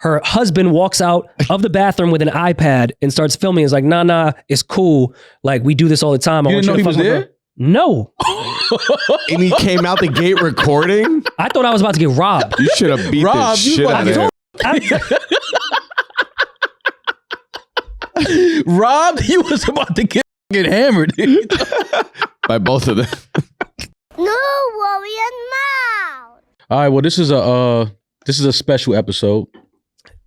Her husband walks out of the bathroom with an iPad and starts filming. It's like, nah, it's cool. Like, we do this all the time. You didn't know he was there? No. And he came out the gate recording? I thought I was about to get robbed. You should have beat the shit out of him. Rob, you was about to get hammered by both of them. No worry mouth. All right, well, this is a special episode.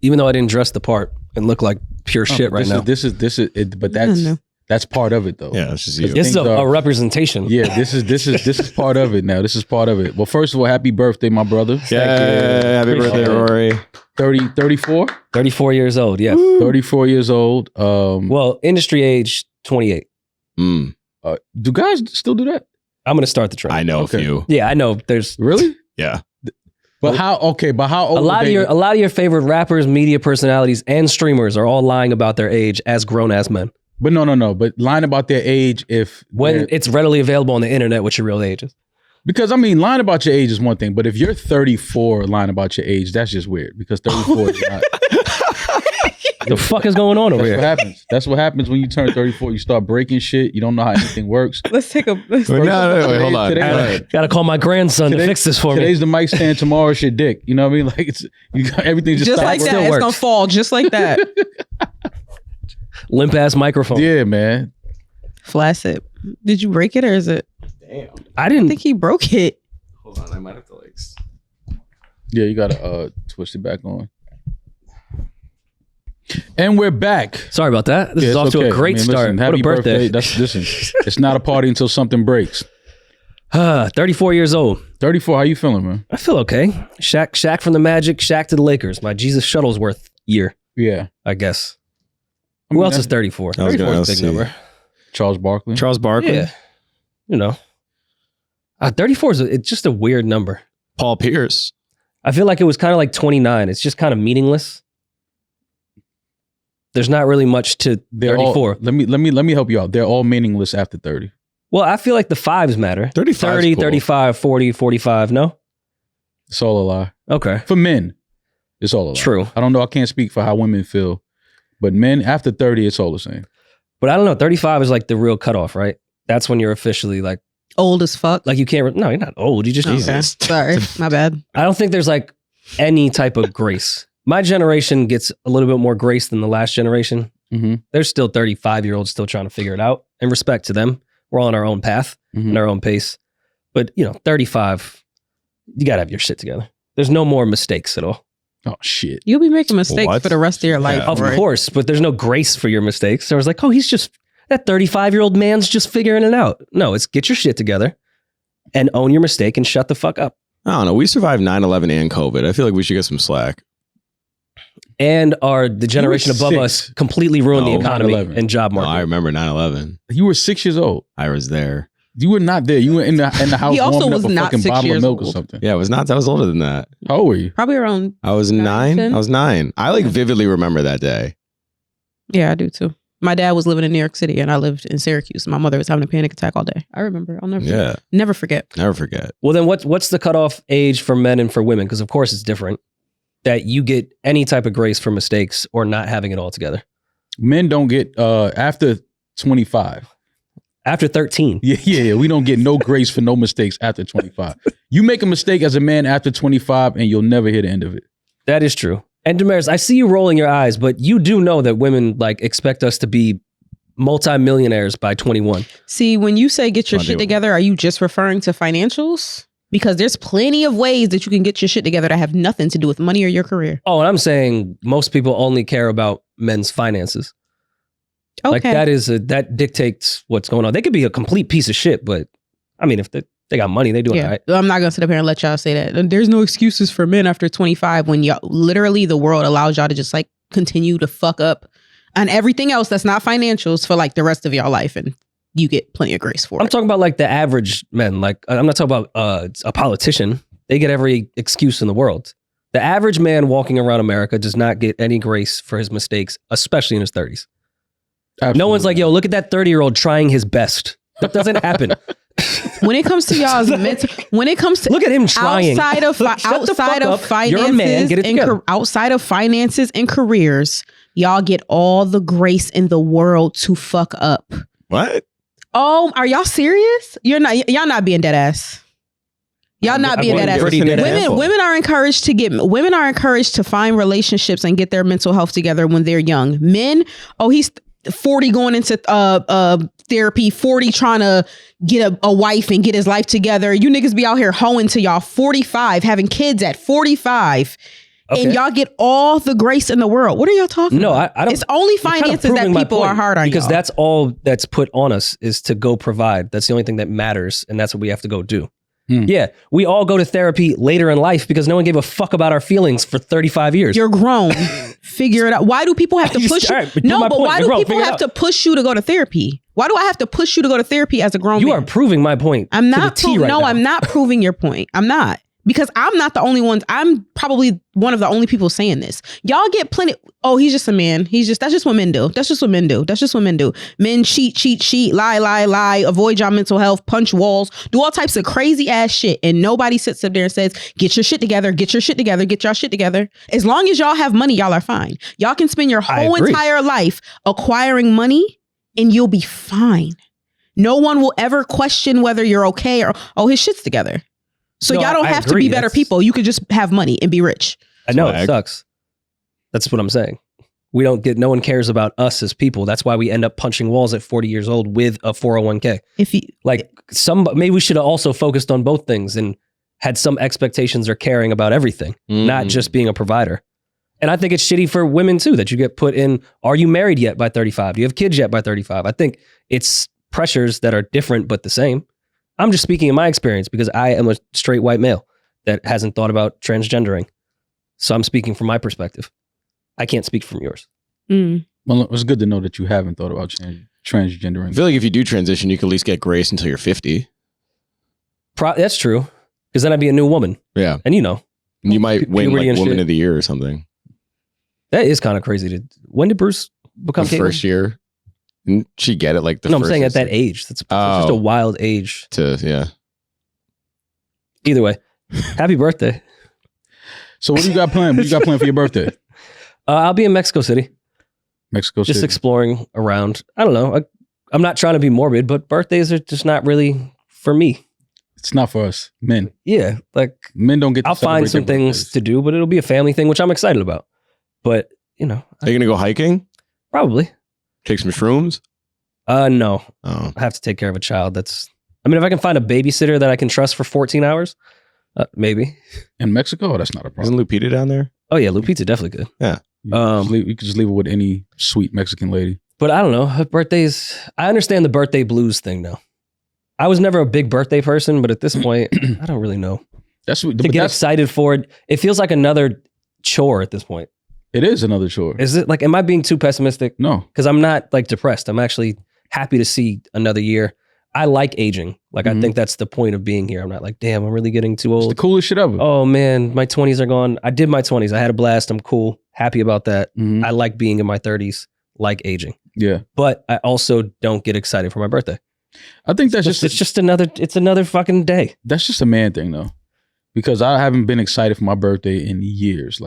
Even though I didn't dress the part and look like pure shit right now. This is it, but that's part of it though. Yeah, it's just you. This is a representation. Yeah, this is part of it now. This is part of it. Well, first of all, happy birthday, my brother. Yeah, happy birthday, Rory. 34? 34 years old, yes. 34 years old. Well, industry age 28. Do guys still do that? I'm going to start the trend. I know a few. Yeah, I know. There's really? Yeah. But how old? A lot of your favorite rappers, media personalities, and streamers are all lying about their age as grown-ass men. But no. But lying about their age when it's readily available on the internet what your real age is. Because, I mean, lying about your age is one thing, but if you're 34 lying about your age, that's just weird because 34 is not. The fuck is going on over here? That's what happens when you turn 34. You start breaking shit. You don't know how anything works. Let's take a... Wait, hold on. Gotta call my grandson to fix this for me. Today's the mic stand, tomorr's your dick. You know what I mean? Like, everything just like that. It's going to fall just like that. Limp ass microphone. Yeah, man. Flaccid. Did you break it or is it? Damn. I didn't think he broke it. Hold on, I might have to Yeah, you gotta twist it back on. And we're back. Sorry about that. This is off to a great start. Listen, what a birthday. Listen, it's not a party until something breaks. 34 years old. 34, how you feeling, man? I feel okay. Shaq from the Magic, Shaq to the Lakers. My Jesus Shuttlesworth year. Yeah. I guess. Who else is 34? 34 is a big number. Charles Barkley. Yeah. You know. 34 is it's just a weird number. Paul Pierce. I feel like it was kind of like 29. It's just kind of meaningless. There's not really much to 34. Let me help you out. They're all meaningless after 30. Well, I feel like the fives matter. 30, cool. 35, 40, 45, no? It's all a lie. Okay. For men, it's all a lie. True. I don't know. I can't speak for how women feel. But men, after 30, it's all the same. But I don't know. 35 is like the real cutoff, right? That's when you're officially like... Old as fuck. Like you can't... No, you're not old. You just... Okay. Sorry. My bad. I don't think there's like any type of grace. My generation gets a little bit more grace than the last generation. Mm-hmm. There's still 35-year-olds still trying to figure it out. And respect to them. We're all on our own path and our own pace. But, 35, you got to have your shit together. There's no more mistakes at all. Oh, shit. You'll be making mistakes for the rest of your life. Of course, but there's no grace for your mistakes. So I was like, oh, that 35-year-old man's just figuring it out. No, it's get your shit together and own your mistake and shut the fuck up. I don't know. We survived 9/11 and COVID. I feel like we should get some slack. And the generation above us completely ruined the economy 9/11. and job market. I remember 9/11. You were 6 years old. I was there. You were not there. You were in the house He also warming was up a not fucking 6 bottle of years milk or old. something. Yeah, I was older than that. How old were you? Probably around... I was 9. 10? I was 9. I vividly remember that day. Yeah, I do too. My dad was living in New York City and I lived in Syracuse. My mother was having a panic attack all day. I remember. I'll never forget. Yeah. Never forget. Never forget. Well, then what's the cutoff age for men and for women? Because of course it's different. That you get any type of grace for mistakes or not having it all together. Men don't get after 25. After 13. Yeah. We don't get no grace for no mistakes after 25. You make a mistake as a man after 25 and you'll never hear the end of it. That is true. And Demaris, I see you rolling your eyes, but you do know that women expect us to be multimillionaires by 21. See, when you say get your shit together, are you just referring to financials? Because there's plenty of ways that you can get your shit together that have nothing to do with money or your career. Oh, and I'm saying most people only care about men's finances. Okay. Like that dictates what's going on. They could be a complete piece of shit, but I mean, if they got money, they do it right. I'm not going to sit up here and let y'all say that. And there's no excuses for men after 25 when y'all literally the world allows y'all to just continue to fuck up on everything else that's not financials for the rest of y'all life. And you get plenty of grace for it. I'm talking about the average men. I'm not talking about a politician. They get every excuse in the world. The average man walking around America does not get any grace for his mistakes, especially in his 30s. Absolutely. No one's like, yo, look at that 30-year-old trying his best. That doesn't happen. When it comes to y'all's mental, when it comes to Look at him trying. outside of You're a man. Get it together. outside of finances and careers, y'all get all the grace in the world to fuck up. What? Oh, are y'all serious? Y'all not being dead ass. Y'all not being dead ass. Women are encouraged to find relationships and get their mental health together when they're young. Men, he's 40 going into therapy, 40 trying to get a wife and get his life together. You niggas be out here hoeing to y'all 45, having kids at 45. Okay. And y'all get all the grace in the world. What are y'all talking about? I don't. It's only finances that people are hard on because y'all. That's all that's put on us is to go provide. That's the only thing that matters, and that's what we have to go do. Yeah, we all go to therapy later in life because no one gave a fuck about our feelings for 35 years. You're grown. Figure it out. Why do people have to push you? Right, why do people have to push you to go to therapy? Why do I have to push you to go to therapy as a grown man? You are proving my point. I'm not. Now. I'm not proving your point. I'm not. Because I'm not the only ones. I'm probably one of the only people saying this. Y'all get plenty. Oh, he's just a man. That's just what men do. That's just what men do. Men cheat, lie, avoid your mental health, punch walls, do all types of crazy ass shit. And nobody sits up there and says, get your shit together. As long as y'all have money, y'all are fine. Y'all can spend your whole entire life acquiring money and you'll be fine. No one will ever question whether you're okay or, his shit's together. So y'all don't have to be better people. You could just have money and be rich. I know it sucks. That's what I'm saying. No one cares about us as people. That's why we end up punching walls at 40 years old with a 401k. Maybe we should have also focused on both things and had some expectations or caring about everything, not just being a provider. And I think it's shitty for women too, that you get put in, are you married yet by 35? Do you have kids yet by 35? I think it's pressures that are different, but the same. I'm just speaking in my experience because I am a straight white male that hasn't thought about transgendering. So I'm speaking from my perspective. I can't speak from yours. Well, it's good to know that you haven't thought about transgendering. I feel like if you do transition, you can at least get grace until you're 50. That's true. Because then I'd be a new woman. Yeah. And you might win like Woman of the Year or something. That is kind of crazy. When did Bruce become king? First year. Didn't she get it like the first? I'm saying at that age. That's just a wild age. Either way, happy birthday. So what do you got planned? What do you got planned for your birthday? I'll be in Mexico City. Just exploring around. I don't know. I'm not trying to be morbid, but birthdays are just not really for me. It's not for us, men. Yeah, like men don't get to I'll find some things to do, but it'll be a family thing, which I'm excited about. But, Are you going to go hiking? Probably. Take some shrooms? No. Oh. I have to take care of a child. If I can find a babysitter that I can trust for 14 hours, maybe. In Mexico? That's not a problem. Isn't Lupita down there? Oh, yeah. Lupita's definitely good. Yeah. You could just leave it with any sweet Mexican lady. But I don't know. Her birthdays, I understand the birthday blues thing, though. I was never a big birthday person, but at this point, I don't really know. To get excited for it, it feels like another chore at this point. It is another chore. Is it am I being too pessimistic? No. Because I'm not depressed. I'm actually happy to see another year. I like aging. I think that's the point of being here. I'm not damn, I'm really getting too old. It's the coolest shit ever. Oh man, my 20s are gone. I did my 20s. I had a blast. I'm cool. Happy about that. I like being in my 30s, like aging. Yeah. But I also don't get excited for my birthday. I think it's just another fucking day. That's just a man thing though. Because I haven't been excited for my birthday in years.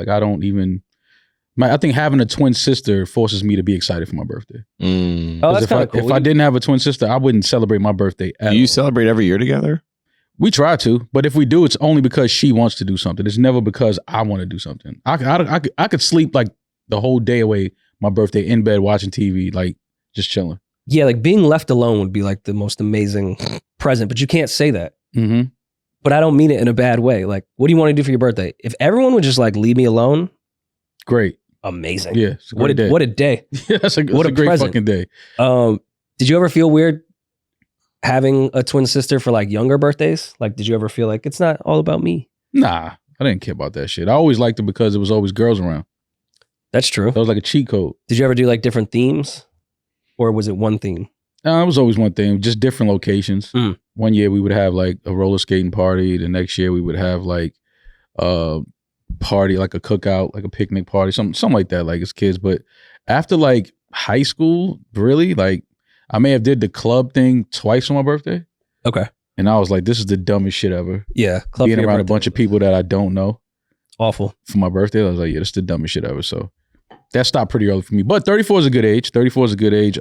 I think having a twin sister forces me to be excited for my birthday. Oh, that's kind of cool. If I didn't have a twin sister, I wouldn't celebrate my birthday at all. Do you celebrate every year together? We try to, but if we do, it's only because she wants to do something. It's never because I want to do something. I could sleep the whole day away, my birthday, in bed watching TV, just chilling. Yeah, being left alone would be the most amazing present, but you can't say that. But I don't mean it in a bad way. What do you want to do for your birthday? If everyone would just leave me alone, great. Amazing. Yeah. What a day. Yeah, that's a great present. Fucking day. Did you ever feel weird having a twin sister for younger birthdays? Did you ever feel it's not all about me? Nah, I didn't care about that shit. I always liked it because it was always girls around. That's true. That was like a cheat code. Did you ever do different themes? Or was it one theme? It was always one thing, just different locations. One year we would have a roller skating party. The next year we would have party, a cookout, a picnic party, something like that, as kids. But after high school, really, I may have did the club thing twice on my birthday. Okay. And I was like, this is the dumbest shit ever. Yeah. Club Being for your around a birthday. bunch of people that I don't know Awful. for my birthday. I was like, yeah, this is the dumbest shit ever. So that stopped pretty early for me. But 34 is a good age. 34 is a good age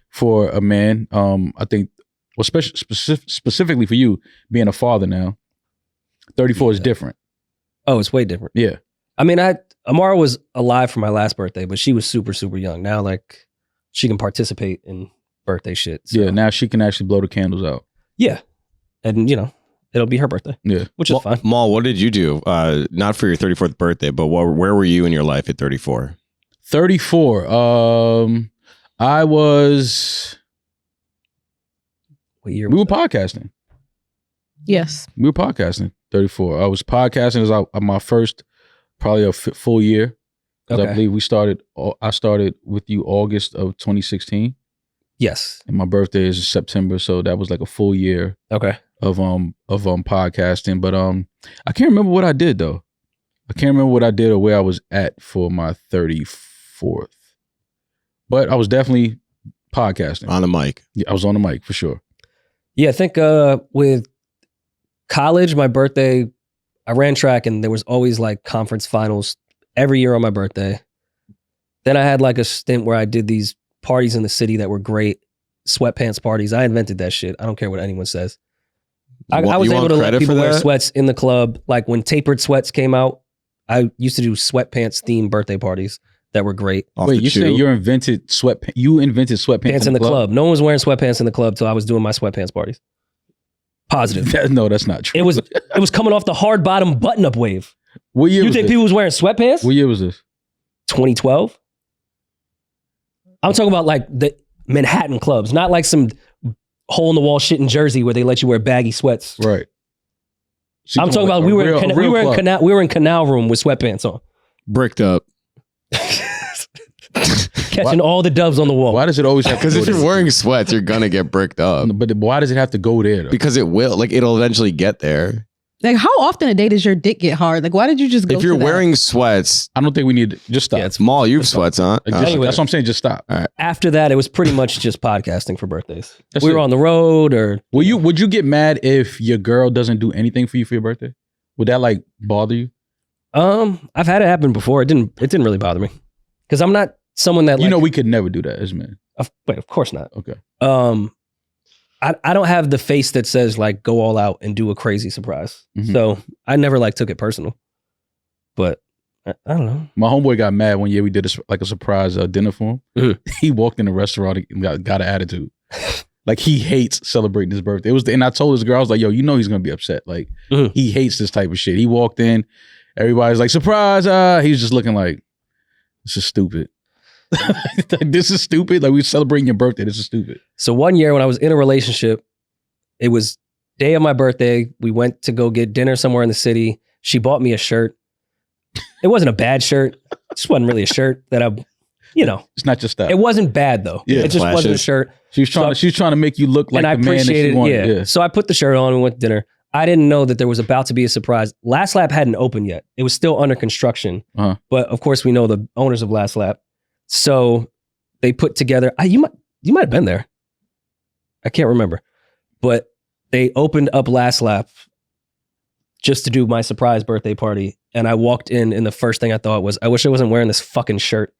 for a man. I think, well, specifically for you, being a father now, 34 is different. Oh, it's way different. Yeah. I mean, Amara was alive for my last birthday, but she was super, super young. Now, like, she can participate in birthday shit. So. Yeah, now she can actually blow the candles out. Yeah. And, you know, it'll be her birthday. Yeah. Which is fine. Maul, what did you do? Not for your 34th birthday, but where were you in your life at 34? 34. I was... What year We was were podcasting. Yes. We were podcasting. 34. I was podcasting as my first, probably a full year. Okay. I believe I started with you August of 2016. Yes. And my birthday is September, so that was like a full year Okay. of podcasting. But I can't remember what I did though. I can't remember what I did or where I was at for my 34th. But I was definitely podcasting. On the mic. Yeah, I was on the mic for sure. Yeah, I think with college, my birthday, I ran track and there was always like conference finals every year on my birthday. Then I had like a stint where I did these parties in the city that were great, sweatpants parties. I invented that shit. I don't care what anyone says. I was able to let people wear sweats in the club. Like when tapered sweats came out, I used to do sweatpants themed birthday parties that were great. Wait, you saying you invented sweatpants Pants in the club? No one was wearing sweatpants in the club till I was doing my sweatpants parties. Positive. No, that's not true. It was coming off the hard bottom button up wave. What year You was think this? people was wearing sweatpants? What year was this? 2012. I'm talking about like the Manhattan clubs, not like some hole in the wall shit in Jersey where they let you wear baggy sweats. Right. I'm talking about we were in Canal Room with sweatpants on, Bricked up. catching all the doves on the wall. Why does it always have to Because go if you're there? wearing sweats, you're going to get bricked up. But why does it have to go there though? Because it will. Like, it'll eventually get there. Like, how often a day does your dick get hard? Like, why did you just go If you're to that? wearing sweats, I don't think we need to just stop. Yeah, it's Maul, you have sweats on. Like, just- Anyway. That's what I'm saying. Just stop. After that, it was pretty much just podcasting for birthdays. That's we it. were on the road or Would you get mad if your girl doesn't do anything for you for your birthday? Would that like bother you? I've had it happen before. It didn't really bother me. Because I'm not someone that You know we could never do that as men. wait, of course not. Okay. I don't have the face that says like go all out and do a crazy surprise. Mhm. So I never like took it personal. But I don't know. My homeboy got mad one year. We did a surprise dinner for him. Mhm. He walked in the restaurant and got an attitude. Like he hates celebrating his birthday. And I told this girl, I was like, yo, you know he's gonna be upset. Like he hates this type of shit. He walked in, everybody's like, surprise! He's just looking like, this is stupid. Like, this is stupid. Like we're celebrating your birthday. This is stupid. So one year when I was in a relationship, it was day of my birthday. We went to go get dinner somewhere in the city. She bought me a shirt. It wasn't a bad shirt. It just wasn't really a shirt that It's not just that. it wasn't bad though. Yeah, it just wasn't a flashes. shirt. She was trying to make you look like and I the man that she appreciated it. wanted. Yeah. So I put the shirt on and went to dinner. I didn't know that there was about to be a surprise. Last Lap hadn't opened yet. It was still under construction. Uh-huh. But of course, we know the owners of Last Lap. So they put together. You might have been there. I can't remember. But they opened up Last Lap just to do my surprise birthday party. And I walked in, and the first thing I thought was, I wish I wasn't wearing this fucking shirt.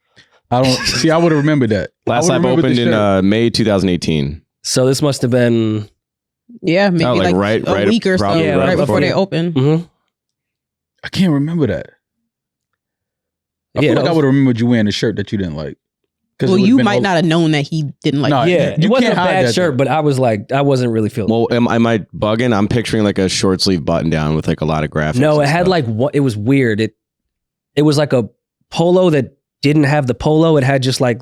I don't see. I would have remembered that. Last Lap opened in May 2018. So this must have been. Yeah, maybe Sound like like right a week or so probably right right before before they you. open. Mm-hmm. I can't remember that. I feel like I would have remembered you wearing a shirt that you didn't like. Well, you might not have known that he didn't like. No, it. Yeah, You it wasn't a can't hide bad that, shirt, though. but I was like, I wasn't really feeling it. Well, am I bugging? I'm picturing like a short sleeve button down with like a lot of graphics. No, it and had stuff. like what? It was weird. It was like a polo that didn't have the polo. It had just like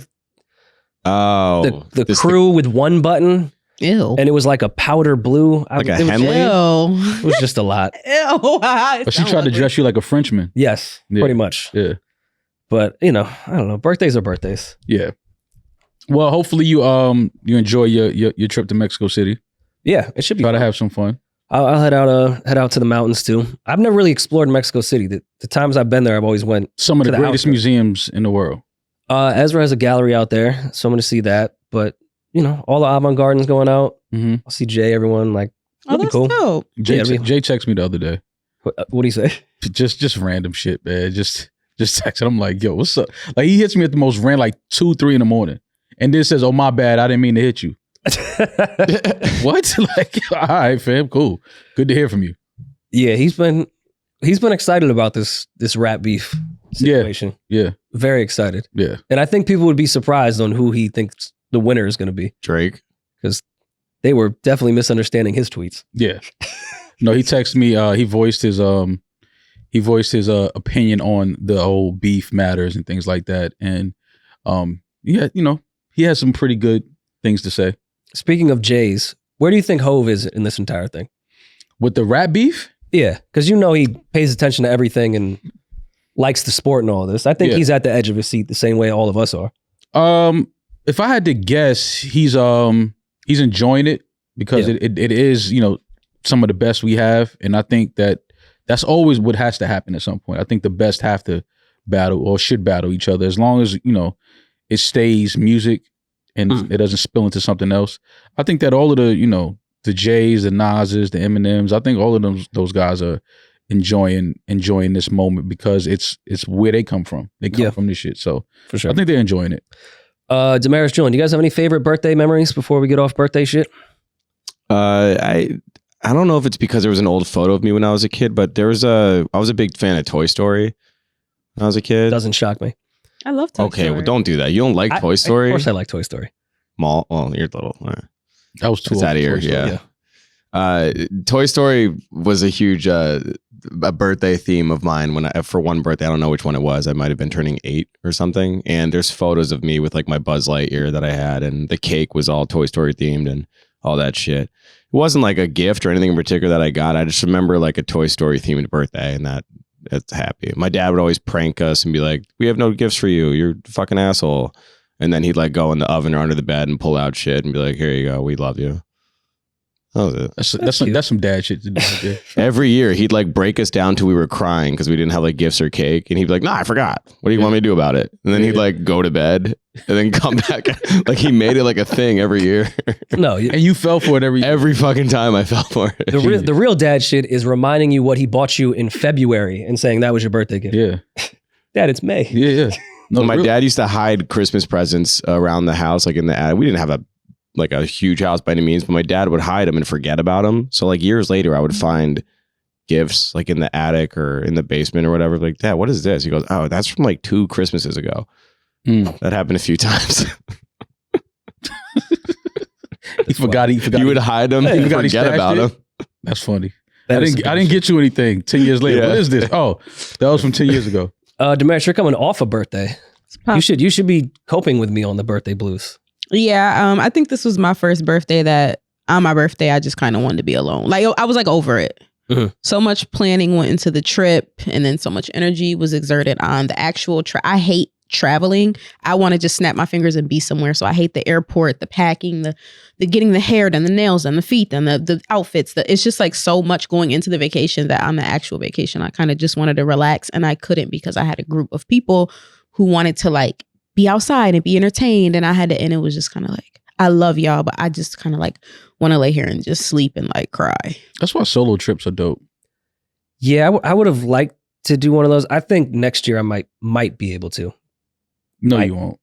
the crew with one button, Ew. and it was like a powder blue. Like a it was, Henley? Ew. it was just a lot. Ew. But she tried to dress you like a Frenchman. Yes, Yeah. pretty much. Yeah. But I don't know. Birthdays are birthdays. Yeah. Well, hopefully you enjoy your trip to Mexico City. Yeah, it should be. Try to fun. have some fun. I'll head out to the mountains too. I've never really explored Mexico City. The times I've been there, I've always went. Some of to the the greatest outskirts. museums in the world. Ezra has a gallery out there, so I'm going to see that. But all the avant gardens going out. Mm-hmm. I'll see Jay, everyone, like Oh, that's cool. dope. Jay texted me the other day. What do you say? Just random shit, man. Just texting. I'm like, yo, what's up? Like he hits me at the most random, like 2-3 in the morning, and then says, "Oh my bad, I didn't mean to hit you." What? Like, all right, fam, cool. Good to hear from you. Yeah, he's been excited about this rap beef situation. Yeah. Very excited. Yeah. And I think people would be surprised on who he thinks the winner is going to be. Drake. Because they were definitely misunderstanding his tweets. Yeah. No, he texted me. He voiced his opinion on the whole beef matters and things like that. And yeah, he has some pretty good things to say. Speaking of Jays, where do you think Hove is in this entire thing? With the rap beef? Yeah, because he pays attention to everything and likes the sport and all this. I think he's at the edge of his seat the same way all of us are. If I had to guess, he's enjoying it because it is, some of the best we have. And I think that's always what has to happen at some point. I think the best have to battle or should battle each other as long as, it stays music and it doesn't spill into something else. I think that all of the, the Jays, the Nas's, the Eminems, I think all of those guys are enjoying this moment because it's where they come from. They come from this shit. So for sure, I think they're enjoying it. Demaris, Julian, do you guys have any favorite birthday memories before we get off birthday shit? I don't know if it's because there was an old photo of me when I was a kid, but I was a big fan of Toy Story when I was a kid. Doesn't shock me. I love Toy Story. Okay, well, don't do that. You don't like Toy Story? Of course I like Toy Story. Well, you're little. That was too old. It's out of here, yeah. Toy Story was a huge a birthday theme of mine for one birthday. I don't know which one it was. I might have been turning 8 or something. And there's photos of me with like my Buzz Lightyear that I had, and the cake was all Toy Story themed and all that shit. It wasn't like a gift or anything in particular that I got. I just remember like a Toy Story themed birthday, and that's happy. My dad would always prank us and be like, "We have no gifts for you. You're a fucking asshole." And then he'd like go in the oven or under the bed and pull out shit and be like, "Here you go. We love you." That was it. That's some dad shit to do. Right there. Every year he'd like break us down till we were crying because we didn't have like gifts or cake, and he'd be like, "No, I forgot. What do you want me to do about it?" And then he'd like go to bed and then come back. Like he made it like a thing every year. No, and you fell for it every fucking time. I fell for it. The real dad shit is reminding you what he bought you in February and saying that was your birthday gift. Yeah, Dad, it's May. Yeah. No, so my dad used to hide Christmas presents around the house, like in the attic. We didn't have a huge house by any means, but my dad would hide them and forget about them. So like years later, I would find gifts like in the attic or in the basement or whatever. Like, "Dad, what is this?" He goes, "Oh, that's from like 2 Christmases ago." That happened a few times. He forgot. He would hide them. He would forget about them. That's funny. I didn't get you anything 10 years later. Yeah. What is this? Oh, that was from 10 years ago. Demaris, you're coming off a birthday. You should be coping with me on the birthday blues. Yeah, I think this was my first birthday that on my birthday I just kind of wanted to be alone. Like I was like over it. Mm-hmm. So much planning went into the trip, and then so much energy was exerted on the actual trip. I hate traveling. I want to just snap my fingers and be somewhere. So I hate the airport, the packing, the getting the hair done, the nails done, the feet done, the outfits. It's just like so much going into the vacation that on the actual vacation I kind of just wanted to relax, and I couldn't because I had a group of people who wanted to like be outside and be entertained, and and it was just kind of like, I love y'all, but I just kind of like want to lay here and just sleep and like cry. That's why solo trips are dope. Yeah, I would have liked to do one of those. I think next year I might be able to. No, you won't.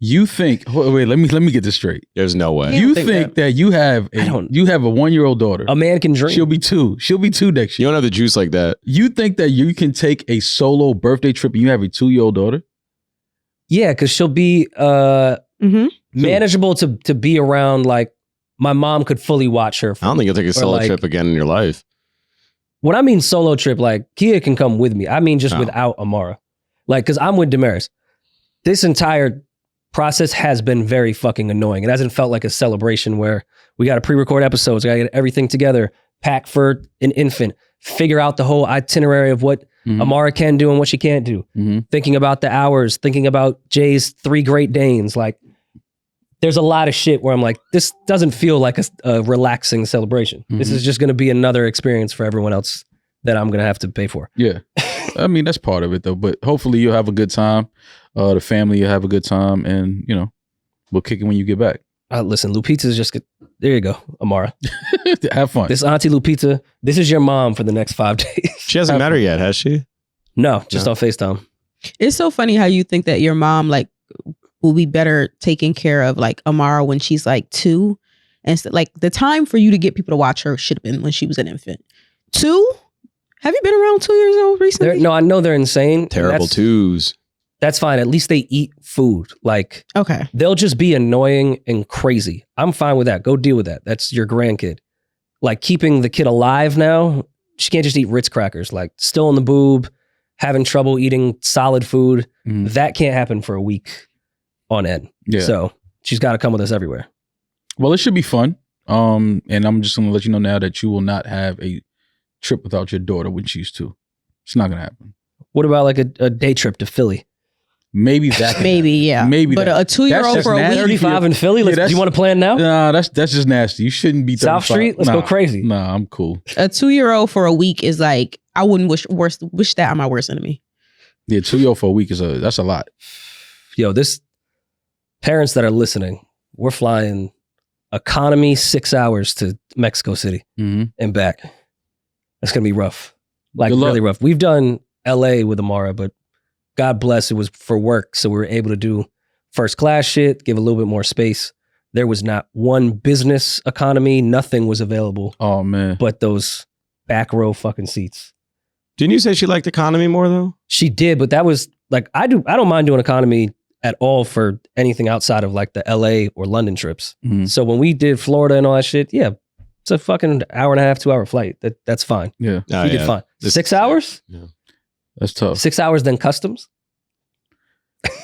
You think? Wait, let me get this straight. There's no way. You think that you have a 1-year-old daughter? A man can dream. She'll be 2. She'll be 2 next year. You don't have the juice like that. You think that you can take a solo birthday trip and you have a 2-year-old daughter? Yeah, because she'll be manageable to be around. Like my mom could fully watch her. I don't think you'll take a solo trip again in your life. When I mean solo trip, like Kia can come with me. I mean just without Amara. Like, because I'm with Demaris. This entire process has been very fucking annoying. It hasn't felt like a celebration where we got to pre-record episodes, we got to get everything together, pack for an infant, figure out the whole itinerary of what Amara can do and what she can't do. Thinking about the hours, thinking about Jay's 3 Great Danes. Like, there's a lot of shit where I'm like, this doesn't feel like a relaxing celebration. This is just going to be another experience for everyone else that I'm going to have to pay for. Yeah. I mean, that's part of it though, but hopefully you'll have a good time. The family will have a good time, and we'll kick it when you get back. Listen, Lupita's just there. You go, Amara. Have fun. This Auntie Lupita. This is your mom for the next 5 days. She hasn't met her yet, has she? No, just on FaceTime. It's so funny how you think that your mom like will be better taking care of like Amara when she's like 2. And so, like the time for you to get people to watch her should have been when she was an infant. 2? Have you been around 2 years old recently? No, I know they're insane. Terrible twos. That's fine. At least they eat food. Like, Okay. they'll just be annoying and crazy. I'm fine with that. Go deal with that. That's your grandkid. Like, keeping the kid alive now, she can't just eat Ritz crackers. Like, still in the boob, having trouble eating solid food. That can't happen for a week on end. Yeah. So she's got to come with us everywhere. Well, it should be fun. And I'm just going to let you know now that you will not have a trip without your daughter when she's 2. It's not going to happen. What about like a day trip to Philly? Maybe that. Maybe, yeah. Maybe but that. a 2-year-old for a week. 35 in Philly? Yeah, Do you want to plan now? Nah, that's just nasty. You shouldn't be 35. South Street? Let's go crazy. Nah, I'm cool. A 2-year-old for a week is like, I wouldn't wish that on my worst enemy. Yeah, 2-year-old for a week that's a lot. Yo, this parents that are listening, we're flying economy 6 hours to Mexico City and back. That's gonna be rough. Like really rough. We've done LA with Amara, but God bless, it was for work. So we were able to do first class shit, give a little bit more space. There was not one business economy. Nothing was available. Oh man. But those back row fucking seats. Didn't you say she liked economy more though? She did, but that was like, I don't mind doing economy at all for anything outside of like the LA or London trips. So when we did Florida and all that shit, yeah, it's a fucking hour and a half, 2-hour flight. That's fine. Yeah. We did fine. 6 hours? Yeah. That's tough. 6 hours, then customs?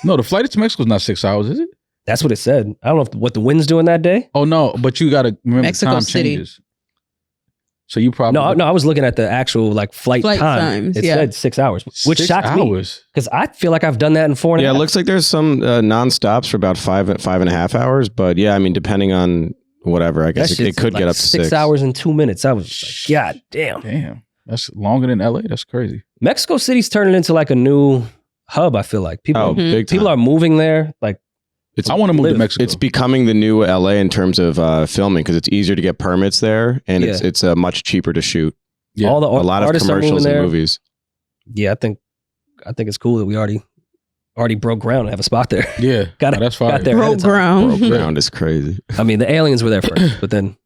No, the flight to Mexico is not 6 hours, is it? That's what it said. I don't know what the wind's doing that day. Oh no, but you got to remember Mexico time City. changes. So you probably No, I was looking at the actual like flight time. times, It yeah. said 6 hours, which 6 shocked me hours. because I feel like I've done that in 4.5. Yeah, it looks like there's some non-stops for about 5.5 hours. But yeah, I mean, depending on whatever, I guess it could like get up to 6 hours and 2 minutes. I was like, God damn. Damn, that's longer than LA. That's crazy. Mexico City's turning into like a new hub. I feel like people big time. people are moving there. Like, I want to move to Mexico. It's becoming the new LA in terms of filming because it's easier to get permits there and it's much cheaper to shoot. Yeah. all the A lot of artists are moving commercials and there. movies. Yeah, I think it's cool that we already broke ground and have a spot there. Yeah, that's fine. Got there ahead Broke of time. ground. Broke ground is crazy. I mean, the aliens were there first, but then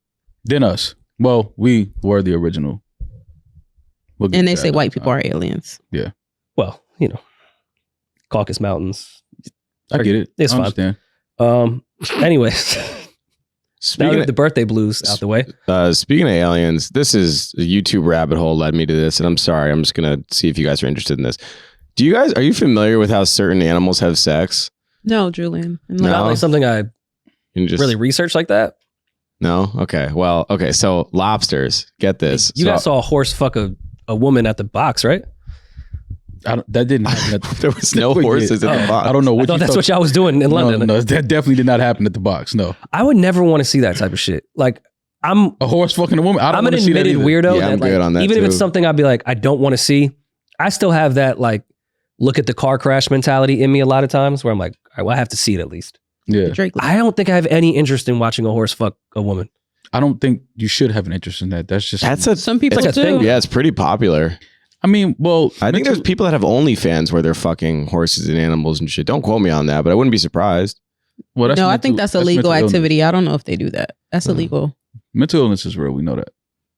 Then us. Well, we were the original. We'll get And they to say that white another people time. are aliens. Yeah, well, Caucasus Mountains. I get it. It's I fine. understand. Anyways, now we get the birthday blues out the way. Speaking of aliens, this is a YouTube rabbit hole led me to this, and I'm sorry. I'm just gonna see if you guys are interested in this. Are you familiar with how certain animals have sex? No, Julian. No. Not like something I And just really researched like that. no. Okay. Well. Okay. So lobsters. Get this. You guys saw a horse fuck a woman at the box, right? That didn't happen. There was no horses in the box. I don't know I what thought you that's thought. what y'all was doing in London. No, that definitely did not happen at the box. No, I would never want to see that type of shit. Like, I'm a horse fucking a woman. I don't an want to see that admitted either. weirdo. Yeah, I'm that, good on that even if it's too. something I'd be like, I don't want to see. I still have that like look at the car crash mentality in me a lot of times where I'm like, all right, well, I have to see it at least. Yeah, Drake. I don't think I have any interest in watching a horse fuck a woman. I don't think you should have an interest in that. That's just Some people It's like a do. thing. Yeah, it's pretty popular. I mean, well, I think there's people that have OnlyFans where they're fucking horses and animals and shit. Don't quote me on that, but I wouldn't be surprised. Well, that's No, I mental- think that's a mental legal illness. activity. I don't know if they do that. That's illegal. Mental illness is real. We know that.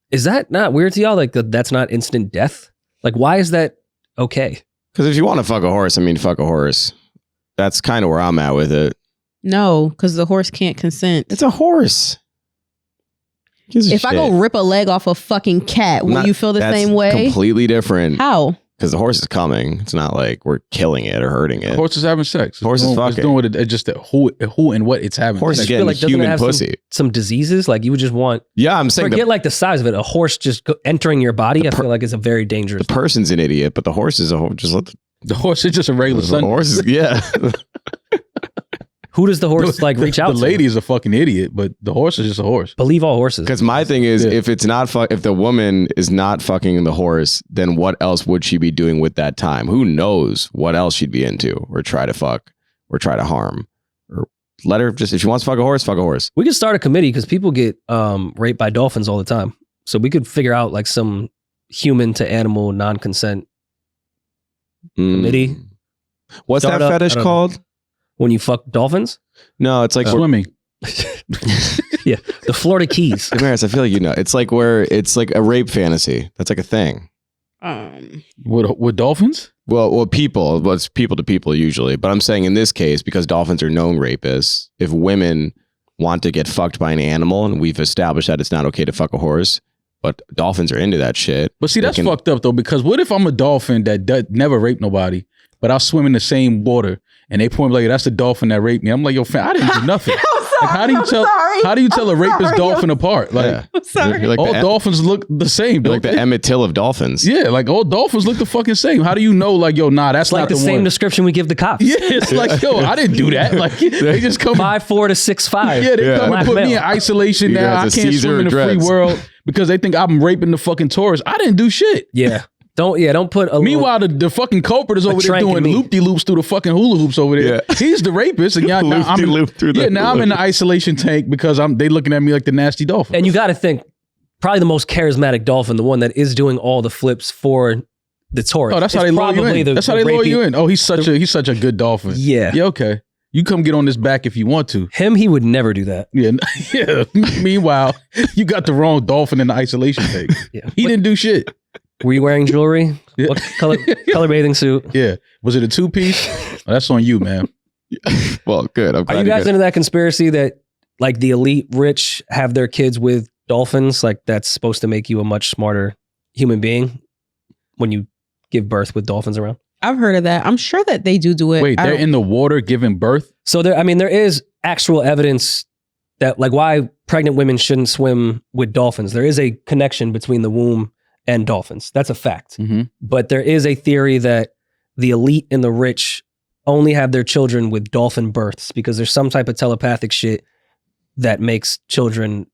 Is that not weird to y'all? Like that's not instant death? Like why is that okay? Because if you want to fuck a horse, I mean, fuck a horse. That's kind of where I'm at with it. No, because the horse can't consent. It's a horse. Gives a If I shit. go rip a leg off a fucking cat, will you feel the That's same way? Completely different. How? Because the horse is coming. It's not like we're killing it or hurting it. The horse is having sex. Horse is It's fucking. doing what it's just that who and what it's having. Horse is sex. I feel getting like doesn't it human have pussy. some diseases? Like you would just want Yeah, I'm saying forget like the size of it. A horse just entering your body, I feel like is a very the dangerous. person's an idiot, but the horse is a horse. Just let The horse is just a regular the son. horse is, yeah. Who does the horse like reach out The to? lady is a fucking idiot, but the horse is just a horse. Believe all horses. Because my thing is, Yeah. if it's not if the woman is not fucking the horse, then what else would she be doing with that time? Who knows what else she'd be into, or try to fuck, or try to harm, or let her if she wants to fuck a horse, fuck a horse. We could start a committee because people get raped by dolphins all the time. So we could figure out like some human to animal non-consent committee. What's that fetish called? When you fuck dolphins? No, it's like swimming. Yeah, the Florida Keys. Demaris, I feel like you know. It's like it's like a rape fantasy. That's like a thing. With dolphins? Well, it's people to people usually. But I'm saying in this case, because dolphins are known rapists, if women want to get fucked by an animal, and we've established that it's not okay to fuck a horse, but dolphins are into that shit. But see, that's fucked up though, because what if I'm a dolphin that never raped nobody, but I swim in the same water and they point me like, that's the dolphin that raped me. I'm like, yo, fam, I didn't do nothing. Like, how do you tell a rapist dolphin apart? Like, I'm sorry. Like all dolphins look the same. Like the Emmett Till of dolphins. Yeah, like all dolphins look the fucking same. How do you know? Like, yo, nah, that's It's like not the same one. description we give the cops. Yeah, it's like, yo, I didn't do that. Like, they just come 5'4" to 6'5". Yeah, they come and put me in male. isolation You now. guys I are can't Caesar swim in the free dreads. world because they think I'm raping the fucking tourists. I didn't do shit. Yeah. Don't put a Meanwhile, the fucking culprit is over there trank in doing me. loop-de-loops through the fucking hula hoops over there. Yeah. He's the rapist. And now I'm Loop-de-loop through the now I'm in the isolation tank because they looking at me like the nasty dolphin. And you got to think, probably the most charismatic dolphin, the one that is doing all the flips for the tourist. Oh, that's how they lure you in. That's how they lure you in. Oh, he's such a good dolphin. Yeah. Yeah, okay. You come get on this back if you want to. Him, he would never do that. Yeah. Yeah. Meanwhile, you got the wrong dolphin in the isolation tank. Yeah. He didn't do shit. Were you wearing jewelry? Yeah. What color bathing suit? Yeah. Was it a 2-piece? Oh, that's on you, man. Well, good. I'm Are glad you guys good. into that conspiracy that like the elite rich have their kids with dolphins? Like that's supposed to make you a much smarter human being when you give birth with dolphins around? I've heard of that. I'm sure that they do it. Wait, they're in the water giving birth? So there is actual evidence that like why pregnant women shouldn't swim with dolphins. There is a connection between the womb and dolphins. That's a fact. Mm-hmm. But there is a theory that the elite and the rich only have their children with dolphin births because there's some type of telepathic shit that makes children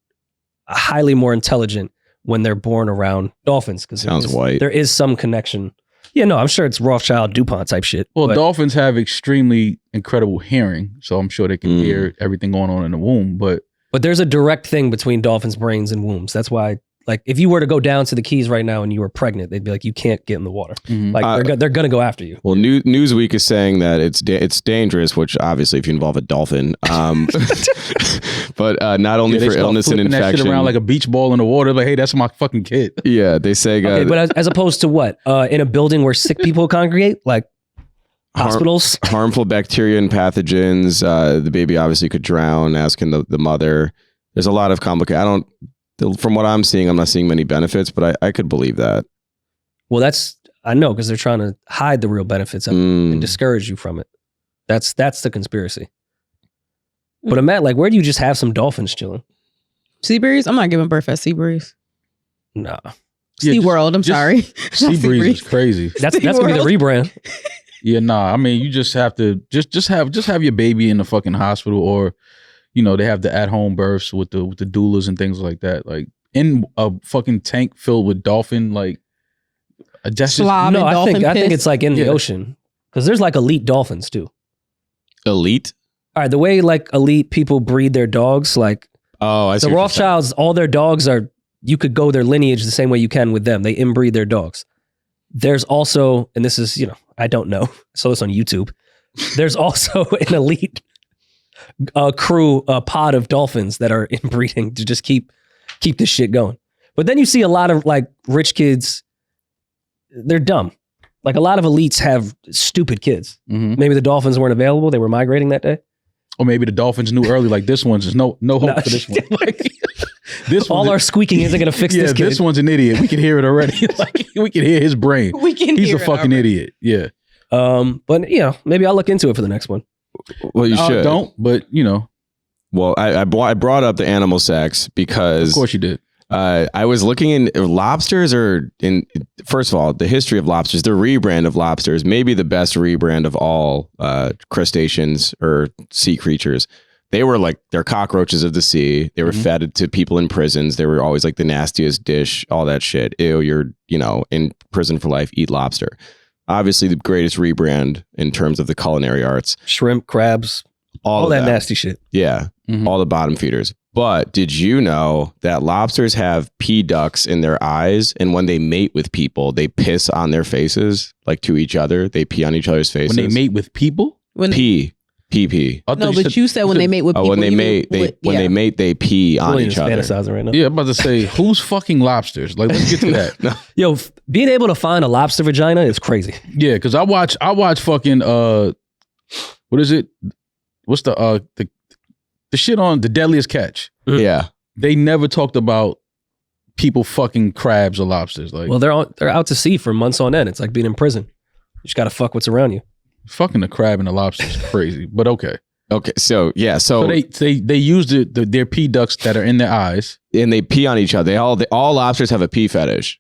highly more intelligent when they're born around dolphins. Sounds white. There is some connection. Yeah, no, I'm sure it's Rothschild, DuPont type shit. Well, but dolphins have extremely incredible hearing, so I'm sure they can hear everything going on in the womb. But there's a direct thing between dolphins' brains and wombs. That's why, like, if you were to go down to the Keys right now and you were pregnant, they'd be like, you can't get in the water. Like, they're going to go after you. Well, Newsweek is saying that it's dangerous, which obviously if you involve a dolphin, but not only they for start illness and flipping that shit infection. around like a beach ball in the water. Like, hey, that's my fucking kid. Yeah, they say Okay, but as opposed to what? In a building where sick people congregate? Like hospitals? harmful bacteria and pathogens. The baby obviously could drown, asking the mother. There's a lot of complicated. From what I'm seeing, I'm not seeing many benefits, but I could believe that. Well, I know, because they're trying to hide the real benefits of it and discourage you from it. That's the conspiracy. But Matt, like, where do you just have some dolphins chilling? Seabreeze? I'm not giving birth at Seabreeze. Nah. SeaWorld, I'm sorry. Seabreeze is crazy. That's gonna be the rebrand. Yeah, nah. I mean, you just have to just have your baby in the fucking hospital, or they have the at-home births with the doulas and things like that. Like in a fucking tank filled with dolphin, like just Slob and I think dolphin it's like in the ocean, because there's like elite dolphins too. Elite? All right, the way like elite people breed their dogs, like I see the Rothschilds, all their dogs are. You could go their lineage the same way you can with them. They inbreed their dogs. There's also, and this is I don't know. I saw this on YouTube. There's also an elite crew, a pod of dolphins that are inbreeding to just keep this shit going. But then you see a lot of like rich kids. They're dumb. Like a lot of elites have stupid kids. Mm-hmm. Maybe the dolphins weren't available. They were migrating that day. Or maybe the dolphins knew early, like this one's no hope for this one. Like this all our squeaking isn't going to fix this kid. This one's an idiot. We can hear it already. Like we can hear his brain. He's a fucking idiot. Yeah. But maybe I'll look into it for the next one. Well, you should. Don't, but Well, I brought up the animal sex because of course you did. I was looking in lobsters first of all, the history of lobsters, the rebrand of lobsters, maybe the best rebrand of all crustaceans or sea creatures. They were like, they're cockroaches of the sea. They were fed to people in prisons. They were always like the nastiest dish, all that shit. Ew, you're, in prison for life, eat lobster. Obviously the greatest rebrand in terms of the culinary arts. Shrimp, crabs, All of that them. nasty shit. Yeah, all the bottom feeders. But did you know that lobsters have pee ducts in their eyes, and when they mate with people, they piss on their faces, like to each other. They pee on each other's faces. When they mate with people? Pee. No, but you said when they mate with people. When they mate, they pee on Julian each is other. fantasizing right now. Yeah, I'm about to say, who's fucking lobsters? Like, let's get to that. Yo, being able to find a lobster vagina is crazy. Yeah, because I watch fucking what is it? What's the shit on The Deadliest Catch? Yeah. They never talked about people fucking crabs or lobsters. Like, Well, they're out to sea for months on end. It's like being in prison. You just got to fuck what's around you. fucking a crab and a lobster is crazy, but okay. Okay, so yeah, so they use their pee ducts that are in their eyes, and they pee on each other. All lobsters have a pee fetish.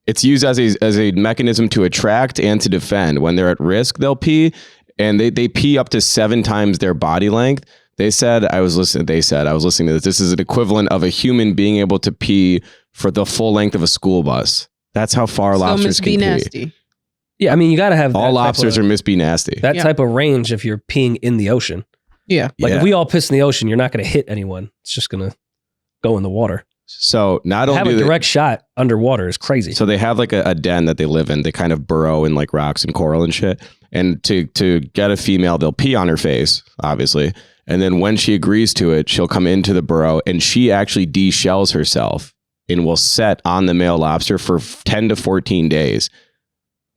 It's used as a mechanism to attract and to defend. When they're at risk, they'll pee, and they pee up to 7 times their body length. I was listening to this. This is an equivalent of a human being able to pee for the full length of a school bus. That's how far lobsters can pee. Nasty. Yeah, I mean, you got to have all lobsters are Miss B nasty. That type of range if you're peeing in the ocean. Yeah. Like if we all piss in the ocean, you're not going to hit anyone. It's just going to go in the water. So not only have a direct shot underwater is crazy. So they have like a den that they live in. They kind of burrow in like rocks and coral and shit. And to get a female, they'll pee on her face, obviously. And then when she agrees to it, she'll come into the burrow and she actually deshells herself and will set on the male lobster for 10 to 14 days.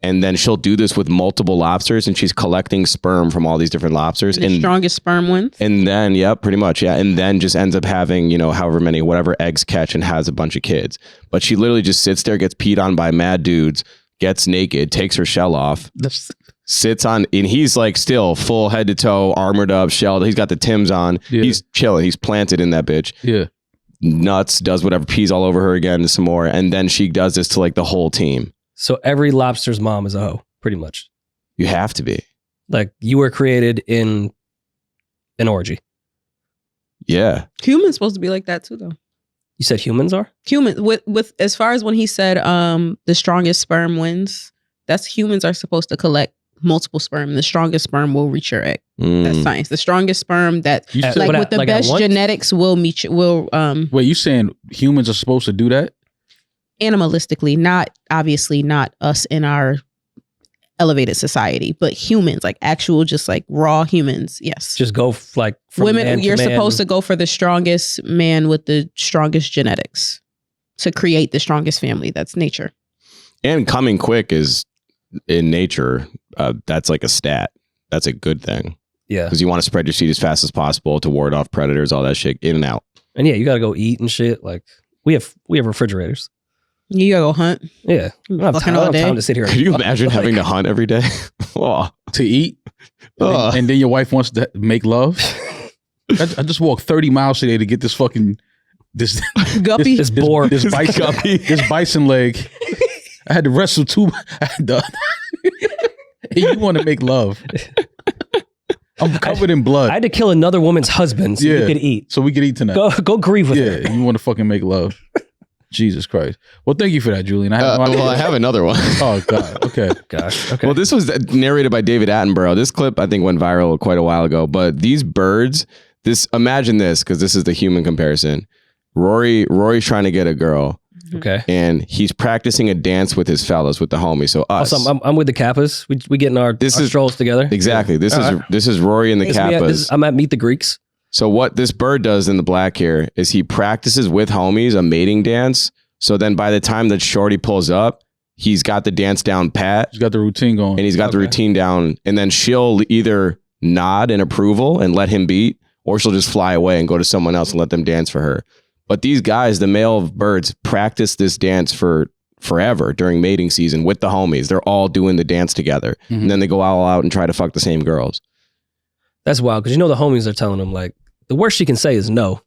And then she'll do this with multiple lobsters, and she's collecting sperm from all these different lobsters. And the strongest sperm wins. And then, pretty much, yeah. And then just ends up having, however many, whatever eggs catch, and has a bunch of kids. But she literally just sits there, gets peed on by mad dudes, gets naked, takes her shell off, sits on, and he's like still full head to toe, armored up, shelled. He's got the Timbs on. Yeah. He's chilling. He's planted in that bitch. Yeah. Nuts, does whatever, pees all over her again, some more. And then she does this to like the whole team. So every lobster's mom is a hoe, pretty much. You have to be. Like you were created in an orgy. Yeah. Humans supposed to be like that too, though. You said humans are? Humans with as far as when he said the strongest sperm wins, that's humans are supposed to collect multiple sperm. The strongest sperm will reach your egg. That's science. The strongest sperm that with the best genetics will meet you Wait, you saying humans are supposed to do that? Animalistically, not us in our elevated society, but humans, like actual, just like raw humans. Yes. Just go like from women. Man You're to supposed to go for the strongest man with the strongest genetics to create the strongest family. That's nature. And coming quick is in nature. That's like a stat. That's a good thing. Yeah. Because you want to spread your seed as fast as possible to ward off predators, all that shit, in and out. And yeah, you got to go eat and shit. Like we have refrigerators. You gotta go hunt. Yeah. I don't have time to sit here. Could you imagine having to hunt every day? To eat? And then your wife wants to make love? I just walked 30 miles today to get this fucking this guppy. This bison leg. I had to wrestle and you want to make love. I'm covered in blood. I had to kill another woman's husband so we could eat. So we could eat tonight. Go grieve with her. Yeah, you want to fucking make love. Jesus Christ. Well, thank you for that, Julian. I have another one. Oh, God. Okay. Gosh. Okay. Well, this was narrated by David Attenborough. This clip, I think, went viral quite a while ago. But these birds, imagine this, because this is the human comparison. Rory's trying to get a girl. Okay. And he's practicing a dance with his fellas, with the homies. So us. Also, I'm with the Kappas. We getting our strolls together. Exactly. This is Rory and the Kappas. I'm at Meet the Greeks. So what this bird does in the black here is he practices with homies a mating dance. So then by the time that Shorty pulls up, he's got the dance down pat. He's got the routine going. And he's got the routine down. And then she'll either nod in approval and let him beat, or she'll just fly away and go to someone else and let them dance for her. But these guys, the male birds, practice this dance for forever during mating season with the homies. They're all doing the dance together. Mm-hmm. And then they go all out and try to fuck the same girls. That's wild, because the homies are telling him, like, the worst she can say is no.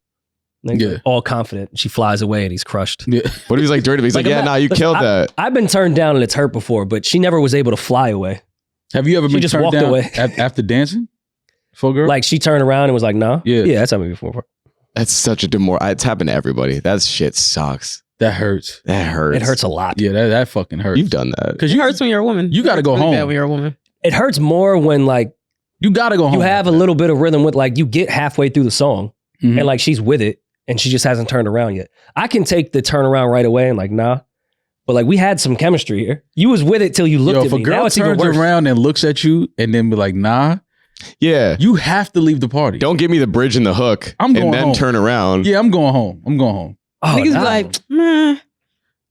Like, all confident. She flies away and he's crushed. Yeah. What if he's like dirty? He's like, you killed that. I've been turned down and it's hurt before, but she never was able to fly away. Have you ever been just turned walked down away after dancing for a girl? Like she turned around and was like, no. Yeah. Yeah, that's happened before. That's such a it's happened to everybody. That shit sucks. That hurts. That hurts. It hurts a lot. Yeah, that fucking hurts. You've done that. Because it hurts when you're a woman. You got to go home. When you're a woman. It hurts more when like You gotta go home. You have a little bit of rhythm with like, you get halfway through the song and like she's with it and she just hasn't turned around yet. I can take the turnaround right away and like, nah. But like we had some chemistry here. You was with it till you looked at me. If a girl turns around and looks at you and then be like, nah. Yeah. You have to leave the party. Don't give me the bridge and the hook I'm going and then home. Turn around. Yeah, I'm going home. Oh, Niggas be like, meh.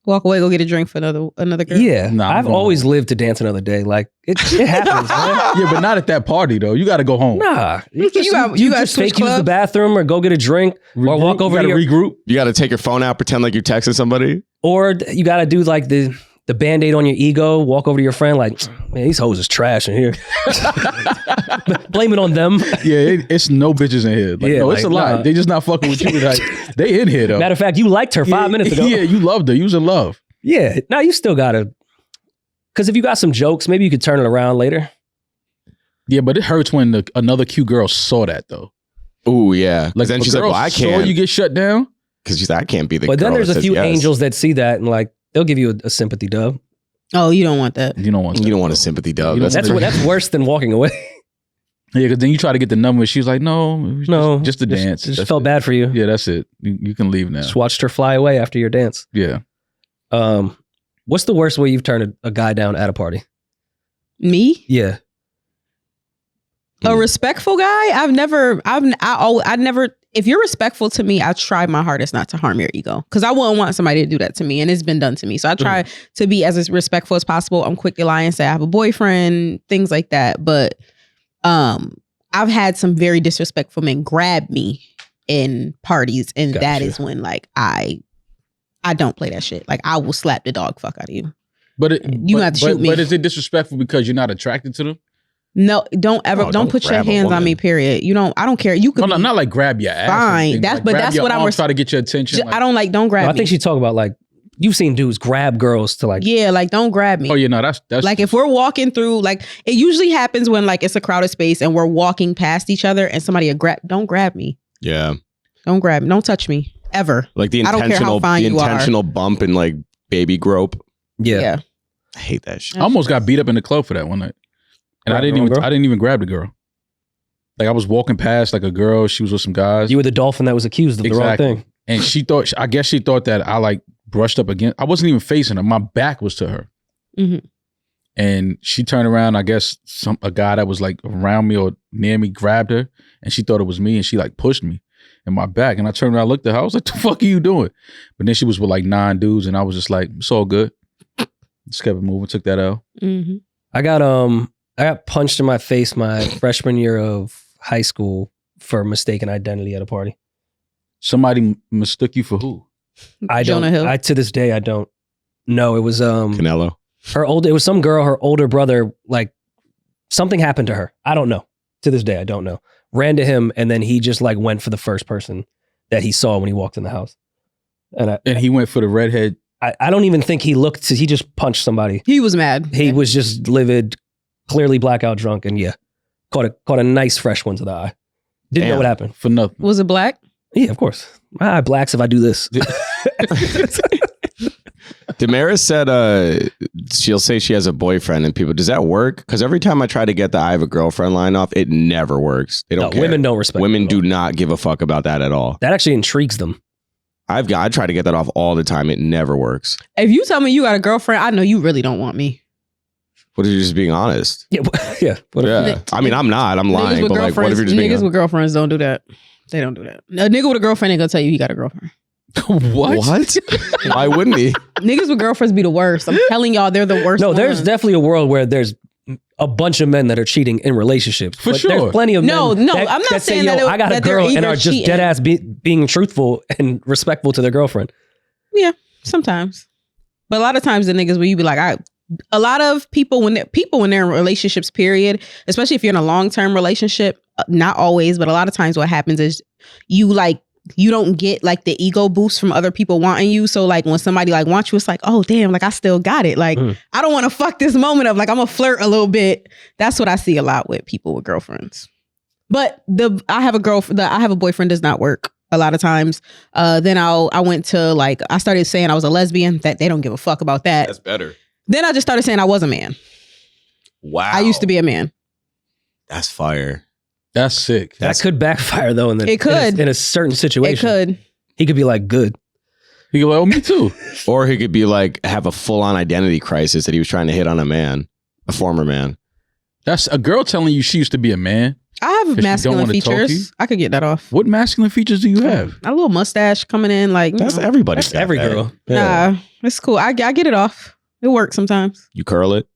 Walk away, go get a drink for another girl. Yeah. Nah, I've always lived to dance another day. Like it happens, man. Yeah, but not at that party though. You got to go home. Nah. You got just fake use the bathroom or go get a drink or walk over to to regroup. You got to take your phone out, pretend like you texted somebody. Or you got to do like the Band-Aid on your ego, walk over to your friend like, man, these hoes is trash in here. Blame it on them. Yeah, it's no bitches in here. Like, no, it's a lie. They just not fucking with you. Like, they in here though. Matter of fact, you liked her 5 minutes ago. Yeah, you loved her. You was in love. Yeah. Now you still got to, because if you got some jokes, maybe you could turn it around later. Yeah, but it hurts when another cute girl saw that though. Oh yeah. Like then she's like, well, I can't. Saw you get shut down? Because she's like, I can't be the But girl then there's that a says few yes. angels that see that and like, they'll give you a sympathy dub. Oh, you don't want that. You don't want a sympathy dub. That's worse than walking away. Yeah, because then you try to get the number. She's like, no, just a dance. Just felt bad for you. Yeah, that's it. You can leave now. Just watched her fly away after your dance. Yeah. What's the worst way you've turned a guy down at a party? Me? Yeah. A respectful guy? I've never, if you're respectful to me, I try my hardest not to harm your ego because I wouldn't want somebody to do that to me and it's been done to me. So I try to be as respectful as possible. I'm quick to lie and say I have a boyfriend, things like that. But I've had some very disrespectful men grab me in parties and that is when like I don't play that shit. Like I will slap the dog fuck out of you. But you have to shoot me. But is it disrespectful because you're not attracted to them? No, don't put your hands on me, period. I don't care. You could not like grab your ass. Fine. That's what I'm try to get your attention. Don't grab me. I think she's talking about like, you've seen dudes grab girls to like. Yeah, like don't grab me. Oh yeah, no, that's like if we're walking through, like it usually happens when like it's a crowded space and we're walking past each other and somebody don't grab me. Yeah. Don't grab me. Don't touch me. Ever. Like the intentional bump and like baby grope. Yeah. I hate that shit. I almost got beat up in the club for that one night. And I didn't even grab the girl. Like I was walking past like a girl, she was with some guys. You were the dolphin that was accused of the wrong thing. And I guess she thought that I like brushed up against, I wasn't even facing her. My back was to her. Mm-hmm. And she turned around, I guess a guy that was like around me or near me grabbed her and she thought it was me and she like pushed me in my back. And I turned around, looked at her, I was like, the fuck are you doing? But then she was with like 9 dudes and I was just like, it's all good. Just kept it moving, took that out. Mm-hmm. I got punched in my face my freshman year of high school for mistaken identity at a party. Somebody mistook you for who? I don't. Jonah Hill? To this day, I don't know. It was Canelo. It was some girl. Her older brother, like something happened to her. I don't know. To this day, I don't know. Ran to him, and then he just like went for the first person that he saw when he walked in the house. And he went for the redhead. I don't even think he looked. He just punched somebody. He was mad. He was just livid, clearly blackout drunk, and caught a nice fresh one to the eye. Didn't know what happened. For nothing. Was it black? Yeah, of course. My eye blacks if I do this. Demaris said she'll say she has a boyfriend and people, does that work? Because every time I try to get the I have a girlfriend line off, it never works. They don't care. Women don't respect Women do not give a fuck about that at all. That actually intrigues them. I try to get that off all the time. It never works. If you tell me you got a girlfriend, I know you really don't want me. What if you're just being honest? Yeah. Yeah. I mean, I'm not. I'm lying. But like, what if you're just being honest? Niggas with girlfriends don't do that. They don't do that. A nigga with a girlfriend ain't gonna tell you he got a girlfriend. What? Why wouldn't he? Niggas with girlfriends be the worst. I'm telling y'all, they're the worst. No, there's definitely a world where there's a bunch of men that are cheating in relationships. For sure. There's plenty of men. No, I'm not saying that. I got a girl and are just dead ass being truthful and respectful to their girlfriend. Yeah, sometimes. But a lot of times the niggas where you be like, a lot of people when they're in relationships, period, especially if you're in a long-term relationship, not always, but a lot of times what happens is you don't get like the ego boost from other people wanting you. So like when somebody like wants you, it's like, oh damn, like I still got it. Like I don't want to fuck this moment of like I'm gonna flirt a little bit. That's what I see a lot with people with girlfriends. But I have a boyfriend does not work a lot of times. Then I went to like I started saying I was a lesbian. That they don't give a fuck about that. That's better. Then I just started saying I was a man. Wow. I used to be a man. That's fire. That's sick. That could backfire though. It could. In a certain situation. It could. He could be like, good. He could be like, oh, me too. Or he could be like, have a full-on identity crisis that he was trying to hit on a former man. That's a girl telling you she used to be a man. I have masculine features. I could get that off. What masculine features do you have? A little mustache coming in, like That's everybody. That's every girl. Nah, it's cool. I get it off. It works sometimes. You curl it.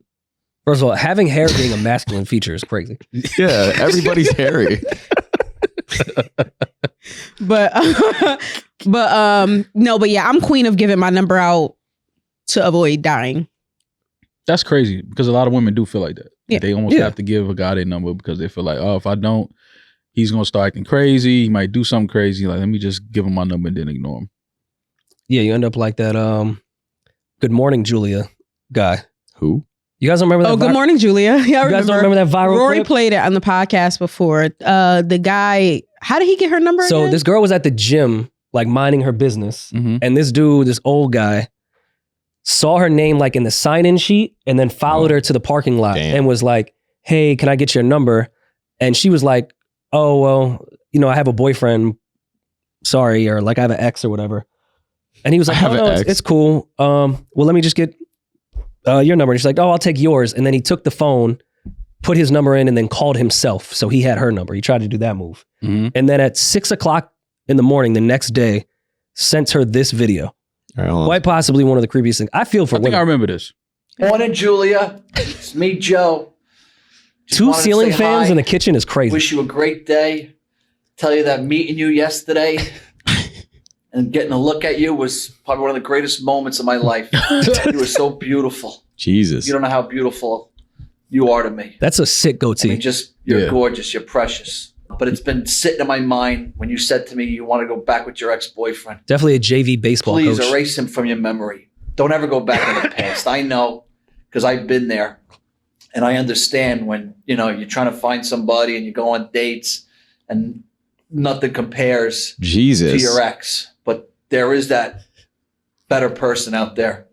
First of all, having hair being a masculine feature is crazy. Yeah, everybody's hairy. But yeah, I'm queen of giving my number out to avoid dying. That's crazy because a lot of women do feel like that. Yeah. They almost have to give a guy their number because they feel like, oh, if I don't, he's gonna start acting crazy. He might do something crazy. Like, let me just give him my number and then ignore him. Yeah, you end up like that Good Morning Julia guy. Who? You guys don't remember that? Oh, Good Morning Julia. Yeah, you guys don't remember that viral Rory clip? played it on the podcast before. The guy, how did he get her number So again? this girl was at the gym, like minding her business. Mm-hmm. And this dude, this old guy, saw her name like in the sign-in sheet and then followed her to the parking lot and was like, hey, can I get your number? And she was like, oh, well, I have a boyfriend. Sorry. Or like I have an ex or whatever. And he was like, oh, no, it's cool. Well, let me just get your number. And she's like, oh, I'll take yours. And then he took the phone, put his number in, and then called himself. So he had her number. He tried to do that move. Mm-hmm. And then at 6:00 in the morning, the next day, sent her this video. All right, Quite possibly one of the creepiest things. I feel for I think I remember this. Morning, Julia. It's me, Joe. Just Two wanted to ceiling say fans hi. in the kitchen is crazy. Wish you a great day. Tell you that meeting you yesterday and getting a look at you was probably one of the greatest moments of my life. You were so beautiful. Jesus. You don't know how beautiful you are to me. That's a sick goatee. I mean, you're gorgeous. You're precious. But it's been sitting in my mind when you said to me you want to go back with your ex-boyfriend. Definitely a JV baseball Please coach. erase him from your memory. Don't ever go back in the past. I know because I've been there. And I understand when, you're trying to find somebody and you go on dates and nothing compares Jesus. to your ex. But there is that better person out there.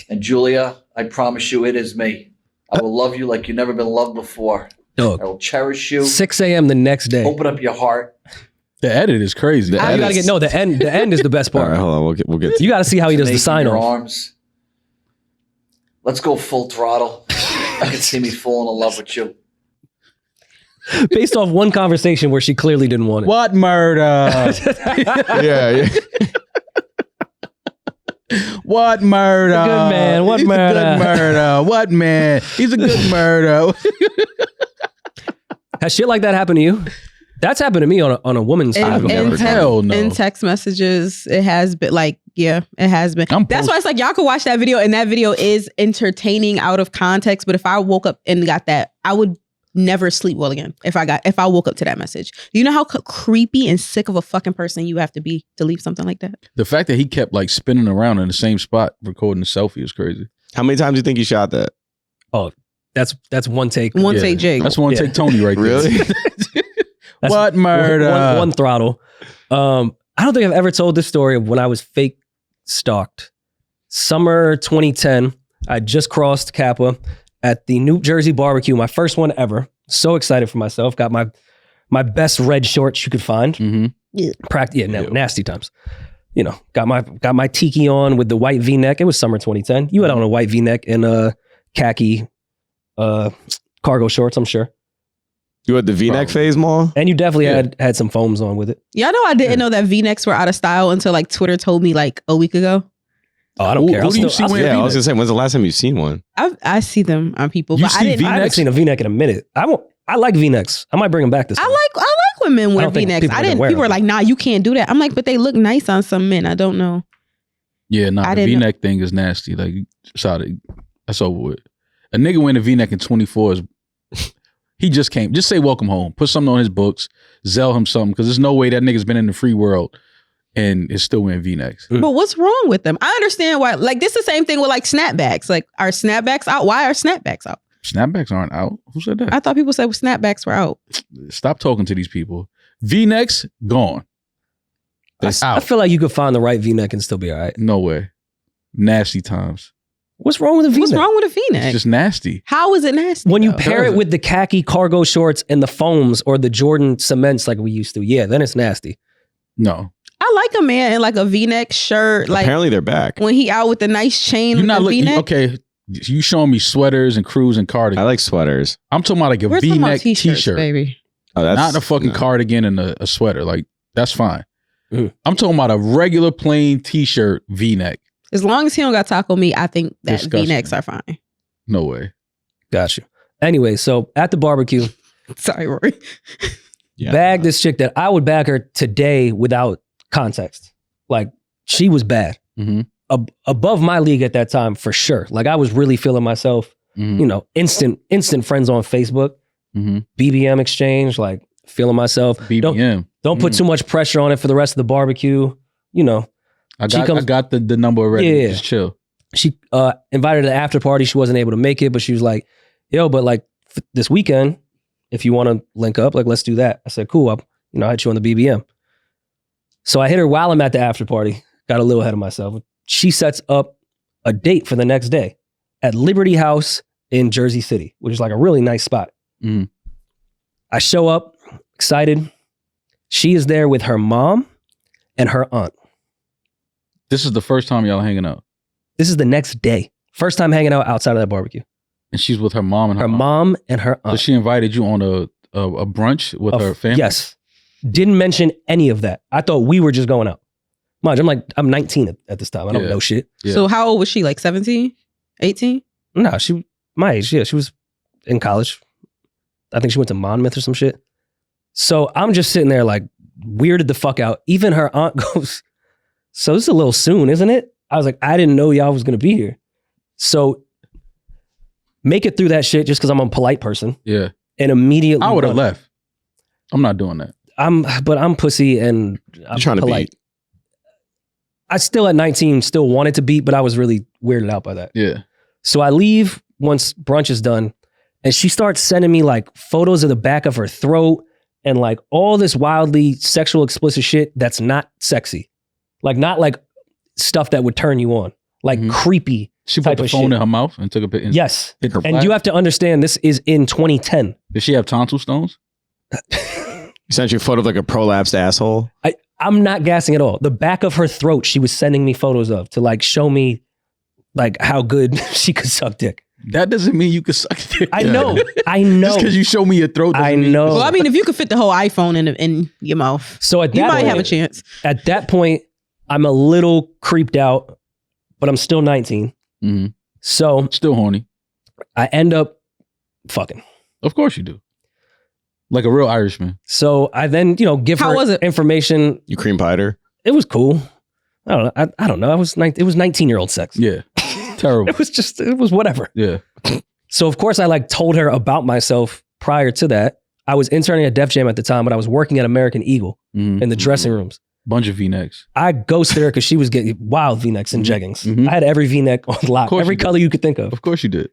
And Julia, I promise you it is me. I will love you like you've never been loved before. Dog. I will cherish you. 6 a.m. the next day. Open up your heart. The edit is crazy. You gotta get the end. The end is the best part. All right, hold on. We'll get You got to see how he does the sign your off. arms. Let's go full throttle. I can see me falling in love with you. Based off one conversation where she clearly didn't want it. What murder? yeah. What murder? He's a good man. What He's murder? A good murder. What man? He's a good murder. Has shit like that happened to you? That's happened to me on a woman's side. Hell no. In text messages, it has been it has been. That's why it's like y'all can watch that video, and that video is entertaining out of context. But if I woke up and got that, I would never sleep well again if I woke up to that message. Do you know how creepy and sick of a fucking person you have to be to leave something like that? The fact that he kept like spinning around in the same spot recording a selfie is crazy. How many times do you think he shot that? Oh, that's one take. One take Jake. That's one take Tony right there. Really? What murder? One throttle. I don't think I've ever told this story of when I was fake stalked. Summer 2010, I just crossed Kappa at the New Jersey barbecue, my first one ever. So excited for myself. Got my best red shorts you could find. Mm-hmm. Nasty times. Got my tiki on with the white V-neck. It was summer 2010. You had on a white V-neck and a khaki cargo shorts, I'm sure. You had the V-neck phase, Maul? And you definitely had some foams on with it. Y'all know I didn't know that V-necks were out of style until like Twitter told me like a week ago. Oh, I don't care. Who do you see wearing I was V-necks? gonna say, when's the last time you've seen one? I see them on people, You but see I haven't seen a V-neck in a minute. I like V-necks. I might bring them back this time. I like women I wear don't think V-necks. people are gonna wear People are them. like, nah, you can't do that. I'm like, but they look nice on some men. I don't know. Yeah, no, I the didn't V-neck thing is nasty. Like, sorry, that's over with. A nigga wearing a V-neck in 24 is, he just came. Just say welcome home. Put something on his books. Zell him something, because there's no way that nigga's been in the free world and is still wearing V-necks. But what's wrong with them? I understand why. Like, this is the same thing with like snapbacks. Like, are snapbacks out? Why are snapbacks out? Snapbacks aren't out. Who said that? I thought people said snapbacks were out. Stop talking to these people. V-necks, gone. That's I out. feel like you could find the right V-neck and still be all right. No way. Nasty times. What's wrong with a V-neck? What's wrong with a V-neck? It's just nasty. How is it nasty? When you though? pair it with the khaki cargo shorts and the foams or the Jordan cements like we used to, yeah, then it's nasty. No. I like a man in like a V-neck shirt. Like Apparently they're back. when he out with the nice chain You're with not the looking. V-neck. Okay, you showing me sweaters and crews and I cardigans. like sweaters. I'm talking about like a We're talking about V-neck t-shirts, t-shirt, baby. Oh, that's not a fucking no. cardigan and a sweater. Like that's fine. Mm. I'm talking about a regular plain t-shirt V-neck. As long as he don't got taco meat, I think that Disgusting. V-necks are fine. No way. Got you. Anyway, so at the barbecue, Sorry, Rory. Yeah. bag this chick that I would bag her today without context. Like she was bad. Mm-hmm. Above my league at that time for sure. Like I was really feeling myself. Mm-hmm. You know, instant friends on Facebook, Mm-hmm. BBM exchange, like feeling myself. BBM. Don't put too much pressure on it for the rest of the barbecue. You know, I She got comes- I got the number already. Yeah. Just chill. she invited her to the after party. She wasn't able to make it, but she was like, yo, but like this weekend, if you want to link up, like let's do that. I said, cool. I hit you on the BBM. So I hit her while I'm at the after party. Got a little ahead of myself. She sets up a date for the next day at Liberty House in Jersey City, which is like a really nice spot. Mhm. I show up excited. She is there with her mom and her aunt. This is the first time y'all hanging out. This is the next day. First time hanging out outside of that barbecue. And she's with her mom and Her mom and her So aunt. she invited you on a brunch with her family? Yes. Didn't mention any of that. I thought we were just going out. Mind you, I'm 19 at this time. I don't Yeah. know shit. Yeah. So how old was she? Like 17? 18? No, she my age. Yeah, she was in college. I think she went to Monmouth or some shit. So I'm just sitting there like weirded the fuck out. Even her aunt goes, so this is a little soon, isn't it? I was like, I didn't know y'all was going to be here. So make it through that shit just because I'm a polite person. Yeah. And immediately I would have run. left. I'm not doing that. But I'm pussy and I'm You're trying polite. to beat. I still at 19 still wanted to beat, but I was really weirded out by that. Yeah. So I leave once brunch is done, and she starts sending me like photos of the back of her throat and like all this wildly sexual explicit shit that's not sexy. Like not like stuff that would turn you on. Like Mhm. creepy. She Type put the of phone shit. in her mouth and took a picture. Yes. Hit her And flat. you have to understand this is in 2010. Did she have tonsil stones? He sent you a photo of like a prolapsed asshole. I'm not gassing at all. The back of her throat, she was sending me photos of to like show me like how good she could suck dick. That doesn't mean you can suck dick. I know. I know. Just because you show me your throat doesn't I mean you know. can Well, I suck. mean, if you could fit the whole iPhone in your mouth, So at you that might point, have a chance. at that point, I'm a little creeped out, but I'm still 19. Mhm. So Still horny. I end up fucking. Of course you do. Like a real Irishman. So I then, give How her was it? information. You cream pied her. It was cool. I don't know. I don't know. It was 19-year-old sex. Yeah. Terrible. It was whatever. Yeah. So of course I like told her about myself prior to that. I was interning at Def Jam at the time, but I was working at American Eagle Mhm. in the dressing rooms. Bunch of V-necks. I ghosted her because she was getting wild V-necks and jeggings. Mhm. I had every V-neck on lock, course every you did. color you could think of. Of course you did.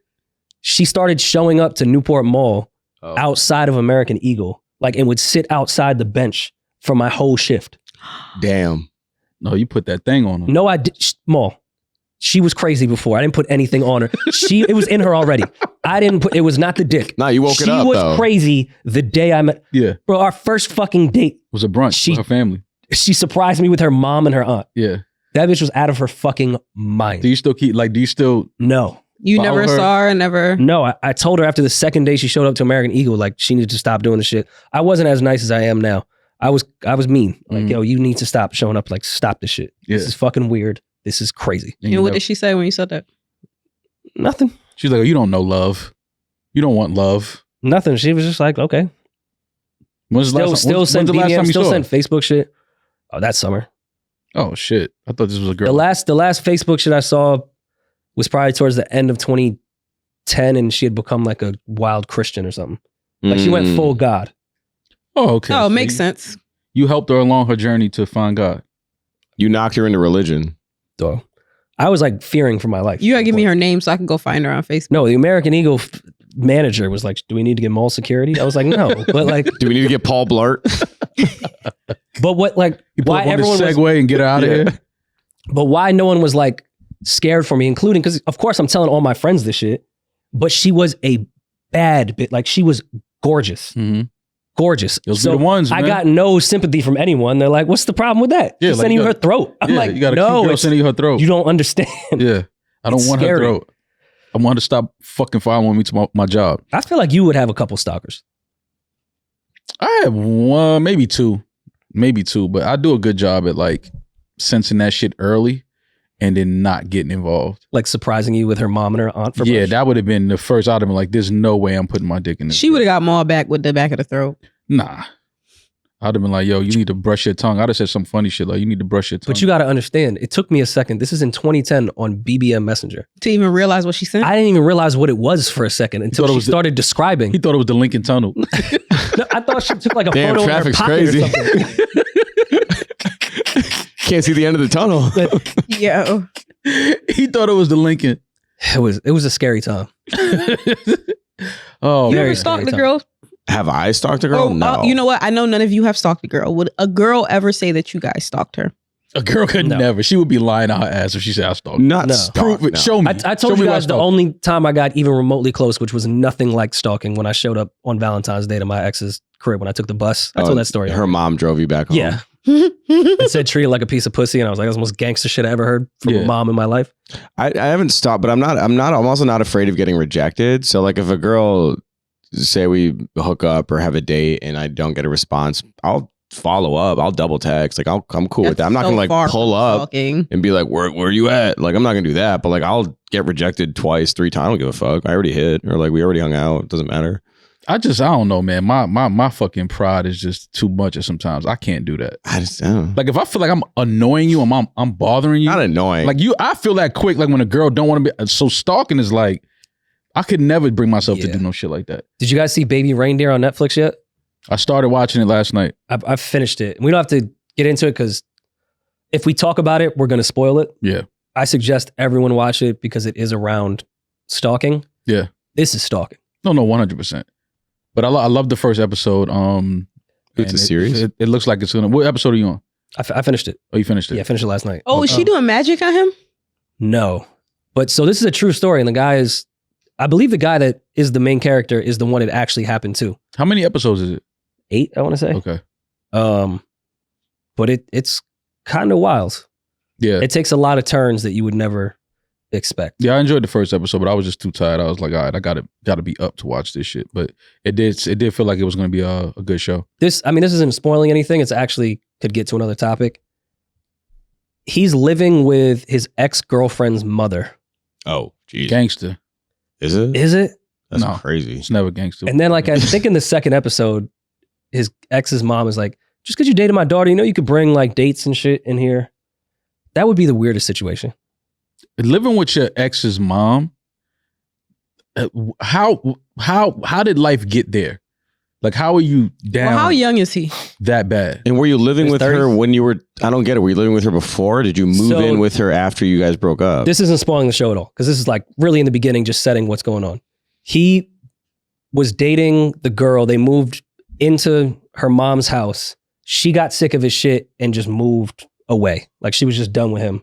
She started showing up to Newport Mall Oh. outside of American Eagle, like, and would sit outside the bench for my whole shift. Damn. No, you put that thing on her. No, I did. Mall. She was crazy before. I didn't put anything on her. It was in her already. It was not the dick. Nah, you woke She it up was though. crazy the day I met. Yeah. It Bro, our first fucking date, was a brunch She- with her family. she surprised me with her mom and her aunt. Yeah. That bitch was out of her fucking mind. Do you still No. You Follow never her. saw her, never. No, I told her after the second day she showed up to American Eagle, like she needed to stop doing the shit. I wasn't as nice as I am now. I was mean. Like, Mhm. yo, you need to stop showing up. Like, stop this shit. Yeah. This is fucking weird. This is crazy. And what did she say when you said that? Nothing. She's like, oh, you don't know love. You don't want love. Nothing. She was just like, okay. When's the last time- Still when's sent the last BBM, time you still saw sent her? Facebook shit. Oh, that summer. Oh shit! I thought this was a girl. The last Facebook shit I saw was probably towards the end of 2010, and she had become like a wild Christian or something. Like she went Mm. full God. Oh, okay. Oh, So it makes you- sense. You helped her along her journey to find God. You knocked her into religion. So I was like fearing for my life. You gotta give me her name so I can go find her on Facebook. No, the American Eagle manager was like, "Do we need to get mall security?" I was like, "No," but like, Do we need to get Paul Blart? but what like You put why up on everyone this was, Segway and get her out of Yeah. here. but why no one was like scared for me, including because of course I'm telling all my friends this shit, but she was a bad bitch. Like she was gorgeous. Gorgeous. Those so are the ones, man. I got no sympathy from anyone. They're like, what's the problem with that? Yeah, She's like sending you her throat. I'm like, you got a no, cute girl sending you her throat. You don't understand. Yeah. I don't want her throat. I want her to stop fucking following me to my job. I feel like you would have a couple stalkers. I have one, maybe two, but I do a good job at like sensing that shit early and then not getting involved. Like surprising you with her mom and her aunt for Yeah, brunch. that would have been the first. I'd have been like, there's no way I'm putting my dick in this. She would have got mauled back with the back of the throat. Nah. I'd have been like, yo, you need to brush your tongue. I'd have said some funny shit like, you need to brush your tongue. But you got to understand, it took me a second. This is in 2010 on BBM Messenger. To even realize what she said? I didn't even realize what it was for a second until she started describing. He thought it was the Lincoln Tunnel. No, I thought she took like a Damn, photo of her traffic's pocket crazy. or something. Can't see the end of the tunnel. Yo. He thought it was the Lincoln. It was a scary time. Oh, You very ever stalked the scary girl? Have I stalked a girl? No. You know what? I know none of you have stalked a girl. Would a girl ever say that you guys stalked her? A girl could never. She would be lying out her ass if she said I stalked. Not No. stalked. Prove it. No. Show me. I told Show you me where I guys the stalked. only time I got even remotely close, which was nothing like stalking, when I showed up on Valentine's Day to my ex's crib when I took the bus. I told that story. Her mom drove you back home. Yeah. It said treat her like a piece of pussy, and I was like, that's the most gangster shit I ever heard from a mom in my life. I haven't stopped, but I'm also not afraid of getting rejected. So like if a girl, say we hook up or have a date and I don't get a response, I'll follow up. I'll double text. Like I'm cool with that. I'm not gonna like pull up and be like, where are you at? Like I'm not gonna do that. But like I'll get rejected twice, 3 times. I don't give a fuck. I already hit, or like we already hung out. It doesn't matter. I don't know, man. My fucking pride is just too much at sometimes. I can't do that. I just don't. Like if I feel like I'm annoying you and I'm bothering you. Not annoying. Like I feel that quick. Like when a girl don't want to be. So stalking is like, I could never bring myself to do no shit like that. Did you guys see Baby Reindeer on Netflix yet? I started watching it last night. I've finished it. We don't have to get into it because if we talk about it, we're going to spoil it. Yeah. I suggest everyone watch it because it is around stalking. Yeah. This is stalking. No, 100%. But I love the first episode. It's a series? It looks like it's gonna. What episode are you on? I finished it. Oh, you finished it? Yeah, I finished it last night. Oh, is she doing magic on him? No. But so this is a true story, and the guy is, I believe the guy that is the main character is the one it actually happened to. How many episodes is it? 8, I want to say. Okay. But it's kind of wild. Yeah. It takes a lot of turns that you would never expect. Yeah, I enjoyed the first episode, but I was just too tired. I was like, all right, I gotta be up to watch this shit. But it did feel like it was gonna be a good show. This isn't spoiling anything. It's actually could get to another topic. He's living with his ex-girlfriend's mother. Oh, geez. Gangster. Is it? Is it? That's No. crazy. It's never gangster. And then like I think in the second episode, his ex's mom is like, just because you dated my daughter, you know you could bring like dates and shit in here. That would be the weirdest situation. Living with your ex's mom, how did life get there? Like, how are you down? Well, how young is he? That bad? And were you living His with 30s? her when you were, I don't get it. Were you living with her before? Did you move in with her after you guys broke up? This isn't spoiling the show at all because this is like really in the beginning, just setting what's going on. He was dating the girl. They moved into her mom's house. She got sick of his shit and just moved away. Like she was just done with him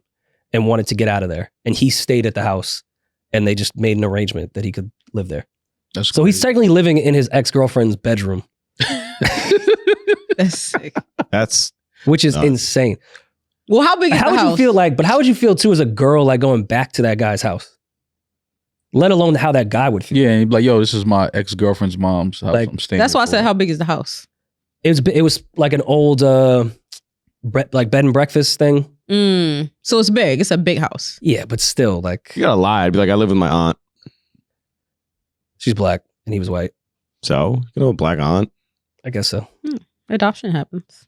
and wanted to get out of there. And he stayed at the house and they just made an arrangement that he could live there. So he's technically living in his ex-girlfriend's bedroom. That's sick. Which is insane. Well, how big is how the would house? you feel like, but how would you feel too as a girl, like going back to that guy's house? Let alone how that guy would feel. Yeah, and he'd be like, yo, this is my ex-girlfriend's mom's house. Like, I'm staying. That's why I for said, it. how big is the house? It was like an old like bed and breakfast thing. So it's big. It's a big house. Yeah, but still, like You gotta lie. I'd be like, I live with my aunt. she's black and he was white. So, you know, a black aunt. I guess so. Adoption happens.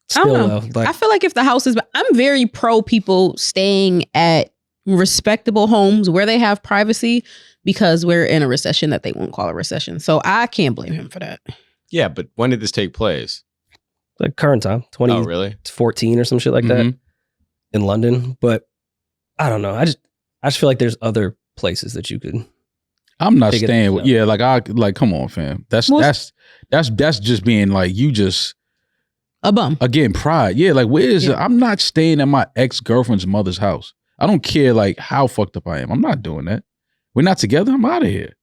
Still, I don't know. though, like I feel like if the house is, I'm very pro people staying at respectable homes where they have privacy because we're in a recession that they won't call a recession. So I can't blame him for that. Yeah, but when did this take place? like current time, Oh, really? 2014 or some shit like that in London. But I don't know. I just feel like there's other places that you could. I'm not figure staying things with. out. Yeah, like come on, fam. That's just being like you just A bum. again pride. Yeah, like where is it? I'm not staying at my ex-girlfriend's mother's house. I don't care like how fucked up I am. I'm not doing that. We're not together. I'm out of here.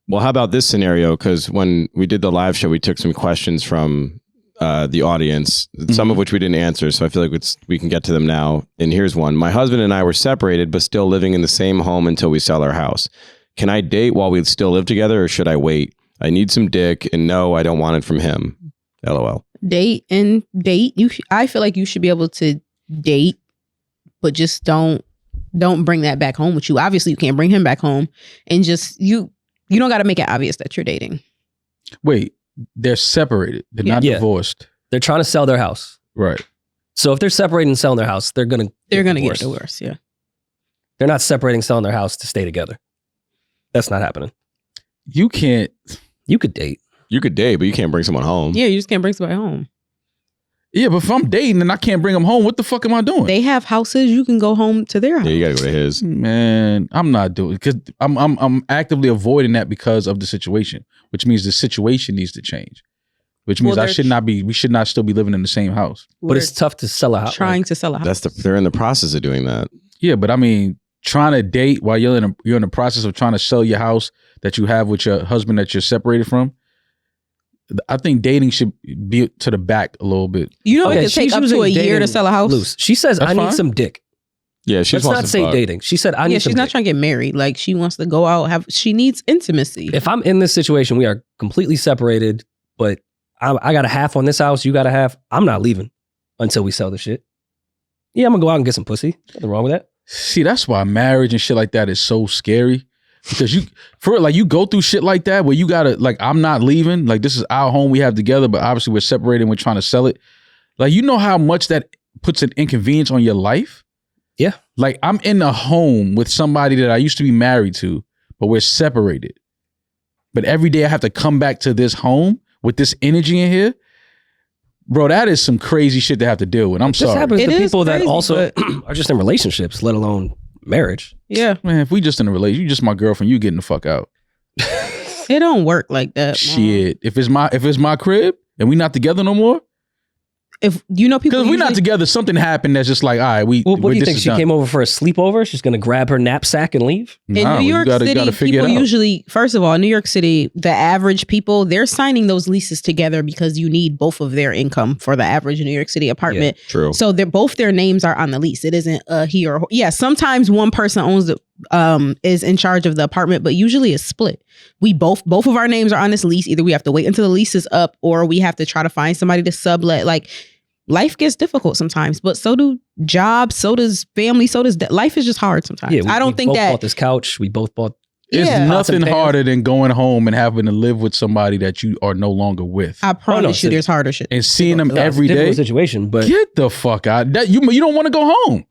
Well, how about this scenario? Because when we did the live show, we took some questions from the audience, some of which we didn't answer. So I feel like we can get to them now. And here's one. My husband and I were separated, but still living in the same home until we sell our house. Can I date while we still live together, or should I wait? I need some dick, and no, I don't want it from him. LOL. Date. I feel like you should be able to date, but just don't bring that back home with you. Obviously, you can't bring him back home, and just you don't got to make it obvious that you're dating. Wait, they're separated. They're not divorced. They're trying to sell their house. Right. So if they're separating and selling their house, they're gonna get divorced. Yeah. They're not separating, selling their house to stay together. That's not happening. You can't. You could date. You could date, but you can't bring someone home. Yeah, you just can't bring somebody home. Yeah, but if I'm dating and I can't bring them home, what the fuck am I doing? They have houses. You can go home to their house. Yeah, you gotta go to his. Man, I'm not doing it because I'm actively avoiding that because of the situation, which means the situation needs to change. Which means we should not still be living in the same house. But it's tough to sell a house. Trying to sell a house. They're in the process of doing that. Yeah, but I mean, trying to date while you're in the process of trying to sell your house that you have with your husband that you're separated from. I think dating should be to the back a little bit. You know, it could take up to a year to sell a house. Loose. She says, I need some dick. Yeah, she Let's not say dating. She said, I need some she's not dick. trying to get married. Like, she wants to go out, she needs intimacy. If I'm in this situation, we are completely separated, but I got a half on this house, you got a half. I'm not leaving until we sell the shit. Yeah, I'm gonna go out and get some pussy. Nothing wrong with that. See, that's why marriage and shit like that is so scary. Because you go through shit like that where you gotta, like, I'm not leaving. Like, this is our home we have together, but obviously we're separated and we're trying to sell it. Like, you know how much that puts an inconvenience on your life? Yeah. Like, I'm in a home with somebody that I used to be married to, but we're separated. But every day I have to come back to this home with this energy in here. Bro, that is some crazy shit to have to deal with. I'm sorry. This happens to people that crazy, also are just in relationships, let alone marriage. Yeah. Man, if we just in a relationship, you just my girlfriend, you getting the fuck out. It don't work like that. Shit. If it's my crib and we not together no more. If you know people, because if we're not together, something happened that's just like, all right, what do you think? She came over for a sleepover? She's gonna grab her knapsack and leave? In New York City, people usually, first of all, in New York City, the average people, they're signing those leases together because you need both of their income for the average New York City apartment. Yeah, true. So both their names are on the lease. It isn't he or yeah. Sometimes one person owns the is in charge of the apartment, but usually it's split. We both of our names are on this lease. Either we have to wait until the lease is up, or we have to try to find somebody to sublet. Like, life gets difficult sometimes, but so do jobs, so does family, so does life is just hard sometimes. Yeah, I don't think both that bought this couch. We both bought. It's nothing harder than going home and having to live with somebody that you are no longer with. I promise you, there's harder shit. And seeing them every day. Situation, but get the fuck out. That you don't want to go home.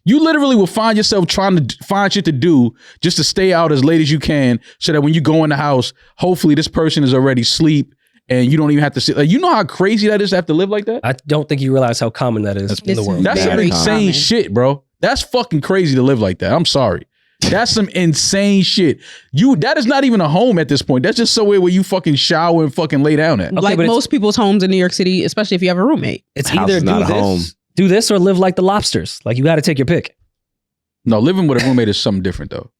You literally will find yourself trying to find shit to do just to stay out as late as you can, so that when you go in the house, hopefully this person is already asleep. And you don't even have to sit. Like, you know how crazy that is to have to live like that? I don't think you realize how common that is in the world. That's some insane shit, bro. That's fucking crazy to live like that. I'm sorry. That's some insane shit. That is not even a home at this point. That's just somewhere where you fucking shower and fucking lay down at. Okay, like most people's homes in New York City, especially if you have a roommate. It's either do this or live like the Lobsters. Like, you got to take your pick. No, living with a roommate is something different though.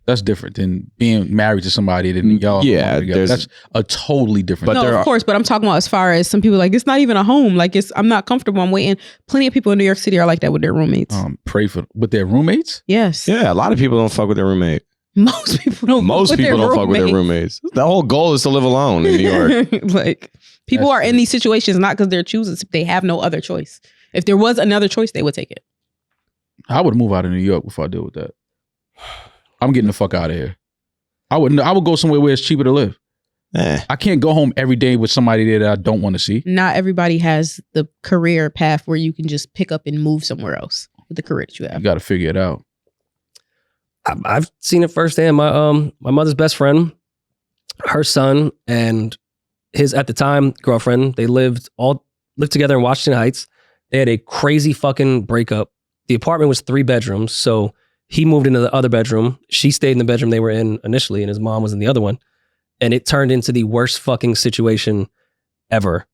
That's different than being married to somebody that y'all together. That's a totally different. No, of course, but I'm talking about as far as some people, like, it's not even a home. Like, I'm not comfortable. I'm waiting. Plenty of people in New York City are like that with their roommates. Pray for with their roommates? Yes. Yeah, a lot of people don't fuck with their roommate. Most people don't. Fuck with their roommates. The whole goal is to live alone in New York. Like, people are in these situations not because they're choosing. They have no other choice. If there was another choice, they would take it. I would move out of New York before I deal with that. I'm getting the fuck out of here. I would go somewhere where it's cheaper to live. I can't go home every day with somebody there that I don't want to see. Not everybody has the career path where you can just pick up and move somewhere else with the career that you have. You got to figure it out. I've seen it firsthand. My mother's best friend, her son, and his at the time girlfriend, they lived together in Washington Heights. They had a crazy fucking breakup. The apartment was 3 bedrooms, so he moved into the other bedroom. She stayed in the bedroom they were in initially, and his mom was in the other one. And it turned into the worst fucking situation ever.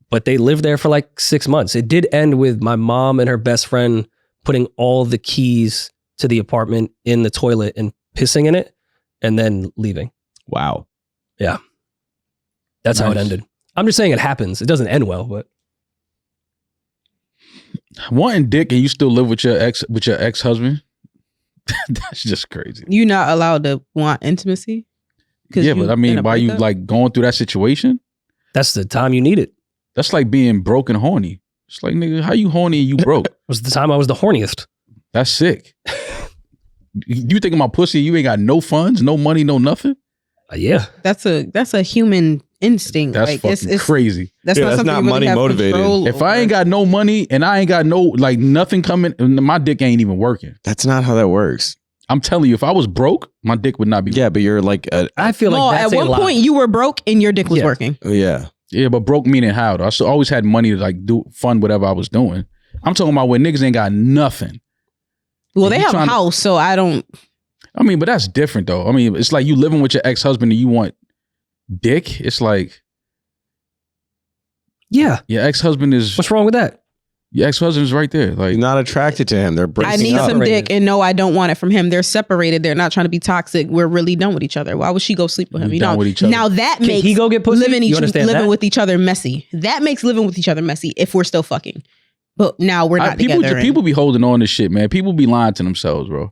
But they lived there for like 6 months. It did end with my mom and her best friend putting all the keys to the apartment in the toilet and pissing in it and then leaving. Wow. Yeah. That's how it ended. I'm just saying it happens. It doesn't end well, but wanting dick and you still live with your ex-husband? That's just crazy. You're not allowed to want intimacy? Yeah, but I mean, why you like going through that situation? That's the time you need it. That's like being broke and horny. It's like, nigga, how you horny and you broke? It was the time I was the horniest. That's sick. You thinking about pussy, you ain't got no funds, no money, no nothing? Yeah. That's a human instinct. That's like, fucking it's crazy. That's not something not you really money have motivated. control If I over. ain't got no money and I ain't got no, like, nothing coming, my dick ain't even working. That's not how that works. I'm telling you, if I was broke, my dick would not be working. Yeah, but you're like, I feel No, like that's at a one lie. point you were broke and your dick was Yeah. working. yeah. Yeah, but broke meaning how? I always had money to like fund whatever I was doing. I'm talking about when niggas ain't got nothing. Well, And they you have a tryna- house, so I don't. I mean, but that's different though. I mean, it's like you living with your ex-husband and you want dick. It's like Yeah. your ex-husband is What's wrong with that? your ex-husband is right there. Like You're not attracted to him. They're breaking I need up. some Separated. dick, and no, I don't want it from him. They're separated. They're not trying to be toxic. We're really done with each other. Why would she go sleep with him? You You done know. with each other. Now that Can makes he go get pussy? living You understand that? with each other messy. That makes living with each other messy if we're still fucking. But now we're not people together. people be holding on to shit, man. People be lying to themselves, bro.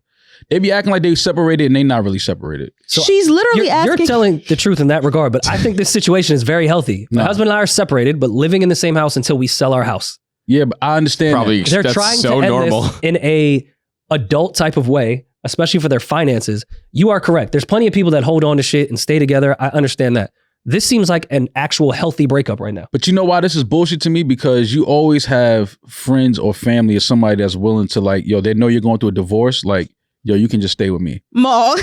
They be acting like they separated and they not really separated. So She's literally You're asking. telling the truth in that regard, but I think this situation is very healthy. My No. husband and I are separated, but living in the same house until we sell our house. Yeah, but I understand. Probably that. They're that's trying so to end normal. this in a adult type of way, especially for their finances. You are correct. There's plenty of people that hold on to shit and stay together. I understand that. This seems like an actual healthy breakup right now. But you know why this is bullshit to me? Because you always have friends or family or somebody that's willing to like, yo, they know you're going through a divorce. Like, yo, you can just stay with me. Mo.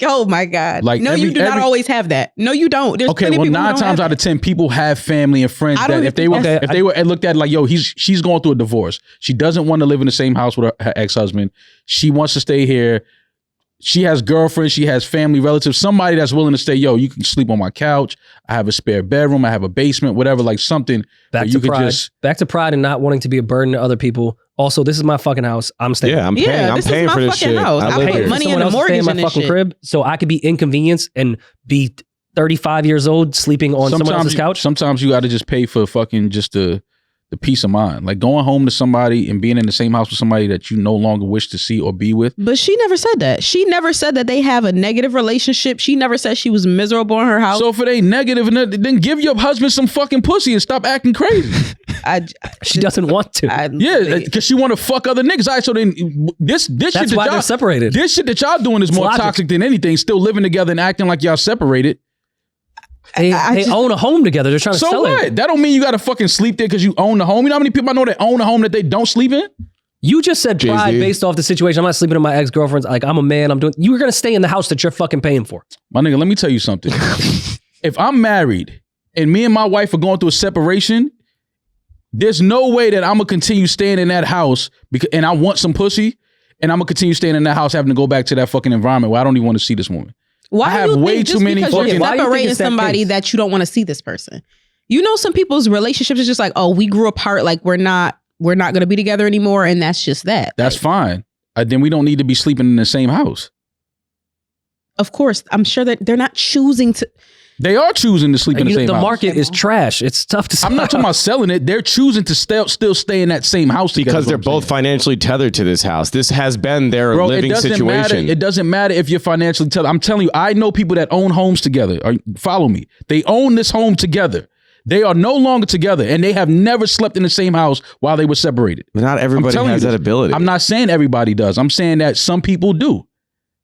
Oh my God. Like no, you do not always have that. No, you don't. There's Okay, plenty well, of people who 9 don't times have out of that. 10, people have family and friends I don't that if they were think if they were looked at like, yo, she's going through a divorce. She doesn't want to live in the same house with her ex-husband. She wants to stay here. She has girlfriends. She has family, relatives. Somebody that's willing to say, yo, you can sleep on my couch. I have a spare bedroom. I have a basement, whatever, like something. Back that to you could pride. just. Back to pride and not wanting to be a burden to other people. Also, this is my fucking house. I'm staying. Yeah, I'm Yeah, paying. I'm this is paying my for this fucking shit. house. I I live pay here. money Someone in the else to stay in mortgage my and this fucking shit. crib, so I could be inconvenienced and be 35 years old sleeping on someone else's couch. Sometimes you got to just pay for fucking just the peace of mind. Like going home to somebody and being in the same house with somebody that you no longer wish to see or be with. But she never said that. She never said that they have a negative relationship. She never said she was miserable in her house. So if it ain't negative, then give your husband some fucking pussy and stop acting crazy. She doesn't want to. Yeah, because she want to fuck other niggas. All right, so then this That's shit that why y'all they're separated. This shit that y'all doing is more logic. toxic than anything. Still living together and acting like y'all separated. They own a home together. They're trying to So sell what? it. That don't mean you got to fucking sleep there because you own the home. You know how many people I know that own a home that they don't sleep in? You just said pride Jay-Z. based off the situation. I'm not sleeping in my ex-girlfriend's. Like, I'm a man. I'm doing. You were going to stay in the house that you're fucking paying for. My nigga, let me tell you something. If I'm married and me and my wife are going through a separation, there's no way that I'm going to continue staying in that house and I want some pussy and I'm going to continue staying in that house having to go back to that fucking environment where I don't even want to see this woman. Why I do have you way think too just many because fucking- you're Why do you think separating it's that somebody case? that you don't want to see this person? You know, some people's relationships is just like, oh, we grew apart. Like we're not going to be together anymore, and that's just that. That's fine. Then we don't need to be sleeping in the same house. Of course, I'm sure that they're not choosing to. They are choosing to sleep in the same The house. market is trash. It's tough to sell. I'm not talking about selling it. They're choosing to still stay in that same house together, Because is they're what I'm both saying. financially tethered to this house. This has been their Bro, living it doesn't situation. matter. It doesn't matter if you're financially tethered. I'm telling you, I know people that own homes together. Follow me. They own this home together. They are no longer together, and they have never slept in the same house while they were separated. But not I'm everybody telling has you that this. ability. I'm not saying everybody does. I'm saying that some people do.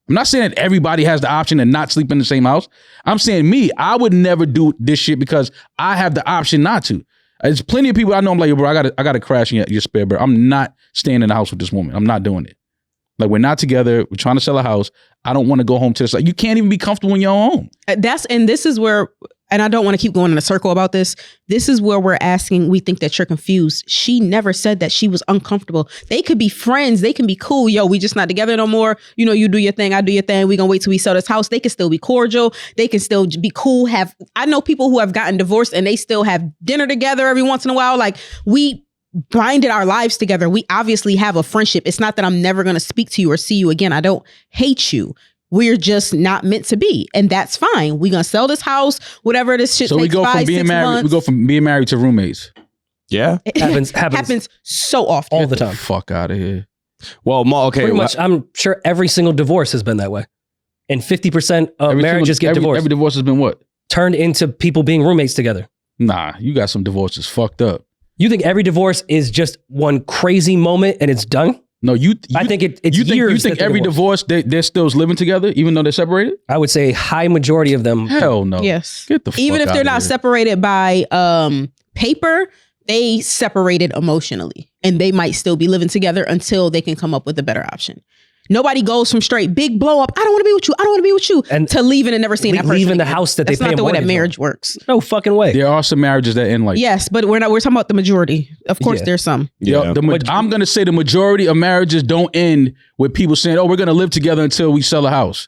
I'm not saying that everybody has the option to not sleep in the same house. I'm saying me, I would never do this shit because I have the option not to. There's plenty of people I know. I'm like, yo, bro, I gotta crash in your spare bed. I'm not staying in the house with this woman. I'm not doing it. Like, we're not together. We're trying to sell a house. I don't want to go home to this. Like, you can't even be comfortable in your own home. This is where, and I don't want to keep going in a circle about this. This is where we're asking, we think that you're confused. She never said that she was uncomfortable. They could be friends. They can be cool. Yo, we just not together no more. You know, you do your thing. I do your thing. We gonna wait till we sell this house. They can still be cordial. They can still be cool. I know people who have gotten divorced and they still have dinner together every once in a while. Like binded our lives together. We obviously have a friendship. It's not that I'm never going to speak to you or see you again. I don't hate you. We're just not meant to be. And that's fine. We're going to sell this house, whatever this shit takes. So we go from being married. Months. We go from being married to roommates. Yeah. It happens so often. all the time. Fuck out of here. Well, okay. Pretty much, I'm sure every single divorce has been that way. And 50% of marriages get divorced. Every divorce has been what? Turned into people being roommates together. Nah, you got some divorces fucked up. You think every divorce is just one crazy moment and it's done? No, I think it's years. You think every divorce they're still living together even though they're separated? I would say a high majority of them. Hell no. Yes. Get the fuck Even if out they're of not here. separated by paper, they separated emotionally, and they might still be living together until they can come up with a better option. Nobody goes from straight big blow up, I don't want to be with you, I don't want to be with you, and to leaving and never seeing that person leaving the again. house that That's they pay not the a way that mortgage marriage on. works. No fucking way. There are some marriages that end like Yes, but we're talking about the majority. Of course, Yeah. there's some. Yeah. I'm going to say the majority of marriages don't end with people saying, "Oh, we're going to live together until we sell a house."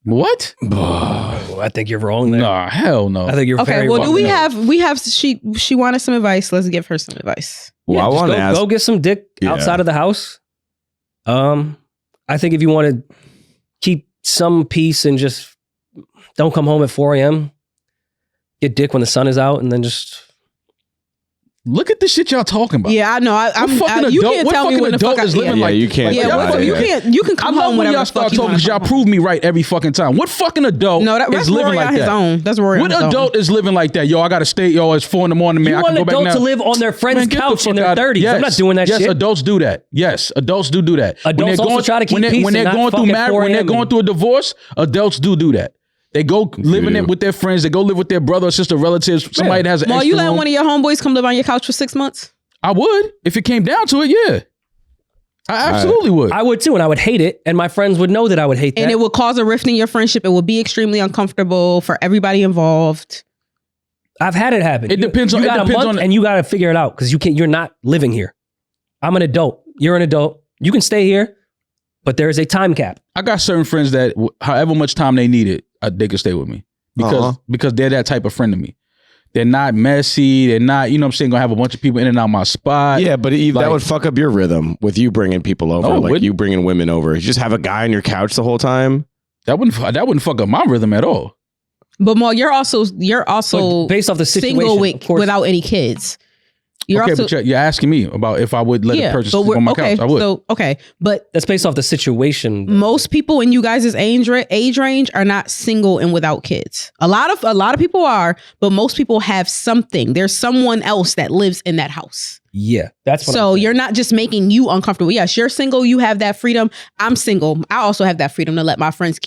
What? Oh, I think you're wrong there. Nah, hell no. I think you're Okay, very well, wrong. do we have she wanted some advice. Let's give her some advice. Well, I just want to ask. go get some dick Yeah. outside of the house. I think if you want to keep some peace and just don't come home at 4 a.m., get dick when the sun is out, and then just Look at the shit y'all talking about. Yeah, I know. You can't tell me when the fuck is living Yeah, like you can't. Yeah, Yeah, you can't. You can I come love home when whenever y'all the fuck start you talking want. because y'all prove me right every fucking time. What fucking adult No, that's is living Rory like on his that? own. That's Rory What on his own. adult is living like that? Yo, I gotta stay. Yo, it's 4 a.m, man. you I want can an go back adult now. to live on their friend's Man, get the couch in fuck their out. 30s. Yes. I'm not doing that yes, shit. adults do that. Yes, adults do that. Adults also try to keep peace when they're and not going through fuck at marriage, 4 when they're a.m. going through a divorce, adults do that. They go live in it do. with their friends. They go live with their brother or sister relatives. Somebody that has an Well, extra you let room. one of your homeboys come live on your couch for 6 months? I would if it came down to it. Yeah, I absolutely would. I would too, and I would hate it, and my friends would know that I would hate that. And it will cause a rift in your friendship. It will be extremely uncomfortable for everybody involved. I've had it happen. It depends on- You it got a depends month, on- and you got to figure it out because you're not living here. I'm an adult. You're an adult. You can stay here, but there is a time cap. I got certain friends that however much time they need it, they can stay with me because they're that type of friend to me. They're not messy. They're not, you know what I'm saying, gonna have a bunch of people in and out my spot. Yeah, but that would fuck up your rhythm with you bringing people over, No, it like wouldn't. you bringing women over. You just have a guy on your couch the whole time. That wouldn't fuck up my rhythm at all. But Maul, you're also But based off the situation, single of course, without any kids. You're okay, also but you're asking me about if I would let a person sleep on my couch. I would. So but that's based off the situation. most people in you guys' age range are not single and without kids. A lot of people are, but most people have something. There's someone else that lives in that house. Yeah, that's what So I'm saying. you're not just making you uncomfortable. Yes, you're single. You have that freedom. I'm single. I also have that freedom to let my friends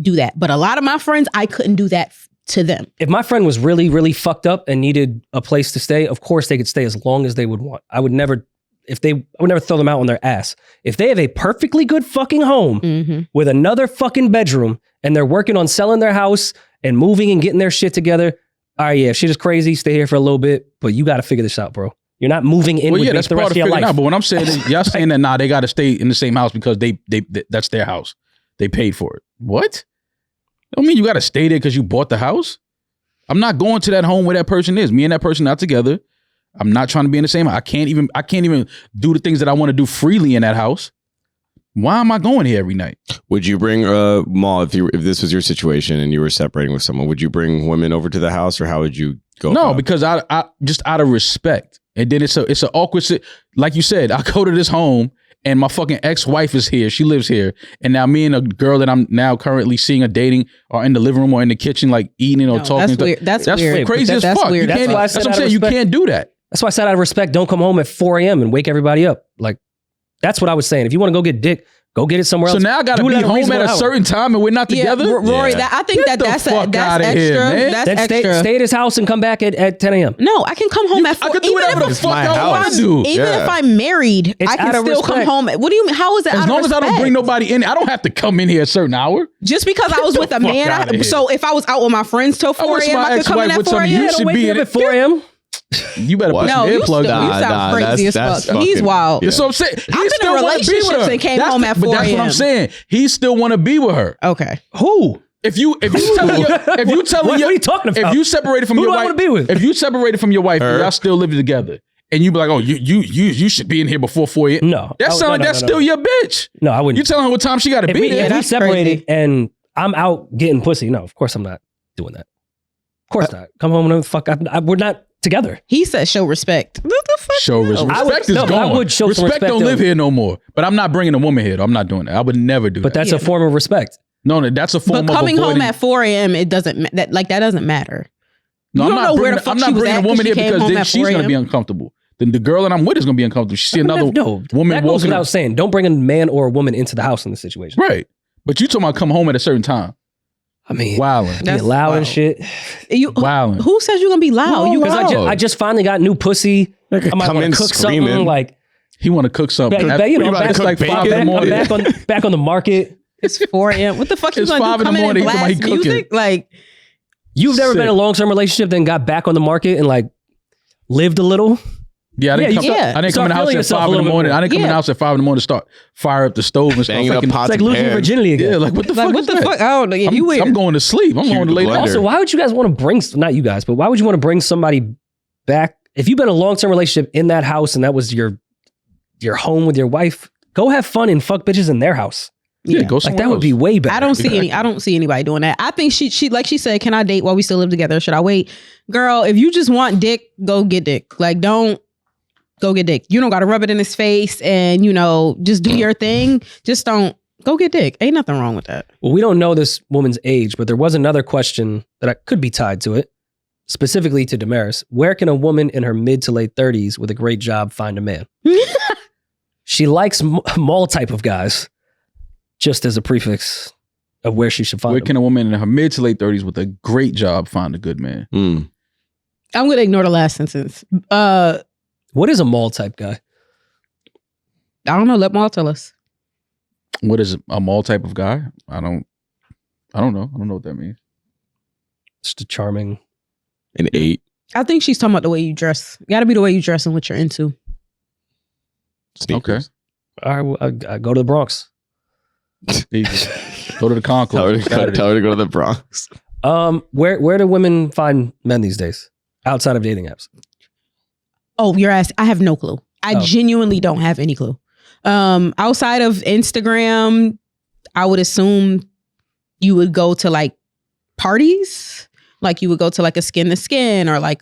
do that. But a lot of my friends, I couldn't do that to them. If my friend was really, really fucked up and needed a place to stay, of course they could stay as long as they would want. I would never throw them out on their ass. If they have a perfectly good fucking home with another fucking bedroom and they're working on selling their house and moving and getting their shit together, all right, yeah, shit is crazy. Stay here for a little bit, but you got to figure this out, bro. You're not moving in with me that's the part rest of of your figuring life. out. But what I'm saying is, y'all saying that they got to stay in the same house because they that's their house. They paid for it. What? Don't mean you got to stay there because you bought the house. I'm not going to that home where that person is. Me and that person not together. I'm not trying to be in the same house. I can't even do the things that I want to do freely in that house. Why am I going here every night? Would you bring Maul if this was your situation and you were separating with someone? Would you bring women over to the house, or how would you go? No, about it? because I just out of respect. And then it's an awkward like you said. I go to this home and my fucking ex-wife is here. She lives here, and now me and a girl that I'm now currently seeing or dating are in the living room or in the kitchen, like eating or talking. That's weird. That's weird. Crazy as That's fuck. weird. You That's can't, why I that's said what I'm out of saying. You respect. can't do that. That's why I said out of respect, don't come home at 4 a.m. and wake everybody up. Like, that's what I was saying. If you want to go get dick, go get it somewhere else. So now I got to Do it be at a home at reasonable a hour. certain time and we're not together? Rory, Yeah. I think Get the that's fuck outta extra. here, man. That's Then extra. stay at his house and come back at 10 a.m. No, I can come home at 4. I could do whatever the fuck my I want house. to do. Even if I'm married, It's I can out of still come respect. home. What do you mean? How is it As out long of as I don't respect? bring nobody in, I don't have to come in here a certain hour. Just because I was Get with the a fuck man, outta here. so if I was out with my friends till 4 wish a.m., my I could come in ex-wife at would 4 tell me, a.m. you Don't should wake be me in up it. at 4 a.m. You better put No, some you earplugs on. sound crazy as that's fuck. He's fucking- wild. Yeah. That's what I'm saying. I've been in relationships and came home at 4 But that's what I'm a.m. saying. He still want to be with her. Okay. Who? If you telling What are you talking about? If you separated from Who your do I wife, wanna be with? If you separated from your wife, Her. and y'all still living together, and you be like, oh, you should be in here before 4 a.m. No. That sounds like that's still your bitch. No, I wouldn't. You telling her what time she got to be there. If we separated and I'm out getting pussy, no, of course I'm not doing that. Of course not. Come home and fuck. We're not together. He said show respect. What the fuck? Show respect. Respect is gone. I would show respect don't live here no more. But I'm not bringing a woman here. I'm not doing that. I would never do that. But that's a form of respect. No, that's a form of coming avoiding. home at 4 a.m. It doesn't that doesn't matter. No, I'm not bringing a woman here because then she's going to be uncomfortable. Then the girl that I'm with is going to be uncomfortable. She see another woman that goes walking without saying. Don't bring a man or a woman into the house in this situation. Right. But you talking about come home at a certain time. I mean, wilding. Being loud and shit. Wilding. Who says you're going to be loud? Because I just finally got new pussy. I might want to cook screaming. something. Like, he want to cook something. It's like 5 in the morning. Back on the market. It's 4 a.m. What the fuck you It's gonna 5 do? in the Come morning. in and blast Somebody cooking. music? Like, you've never been in a long-term relationship, then got back on the market and like lived a little. Yeah, I didn't come in the house at 5 in the morning. I didn't come in the house at 5 in the morning to start fire up the stove and start Banging up pots like and losing pans. virginity again. Yeah, like what the fuck? what is the that? fuck? I don't know. Yeah, you weird. I'm going to sleep. I'm going to lay down. Also, why would you guys want to bring, not you guys, but why would you want to bring somebody back? If you've been in a long-term relationship in that house and that was your home with your wife, go have fun and fuck bitches in their house. Yeah, go like somewhere that would be way better. I don't see anybody doing that. I think she like she said, can I date while we still live together? Should I wait? Girl, if you just want dick, go get dick. Like, don't go get dick. You don't got to rub it in his face and, just do your thing. Just don't go get dick. Ain't nothing wrong with that. Well, we don't know this woman's age, but there was another question that could be tied to it, specifically to Demaris. Where can a woman in her mid to late 30s with a great job find a man? She likes mall type of guys, just as a prefix of where she should find Where them. can a woman in her mid to late 30s with a great job find a good man? Mm. I'm going to ignore the last sentence. What is a mall type guy? I don't know. Let Maul tell us. What is a mall type of guy? I don't know. I don't know what that means. Just a charming. An 8. I think she's talking about the way you dress. Got to be the way you dress and what you're into. Sneakers. All right, well, I go to the Bronx. Go to the Concourse. Tell her to go to the Bronx. Where do women find men these days outside of dating apps? Oh, you're asking. I have no clue. I genuinely don't have any clue. Outside of Instagram, I would assume you would go to like parties, like you would go to like a skin to skin or like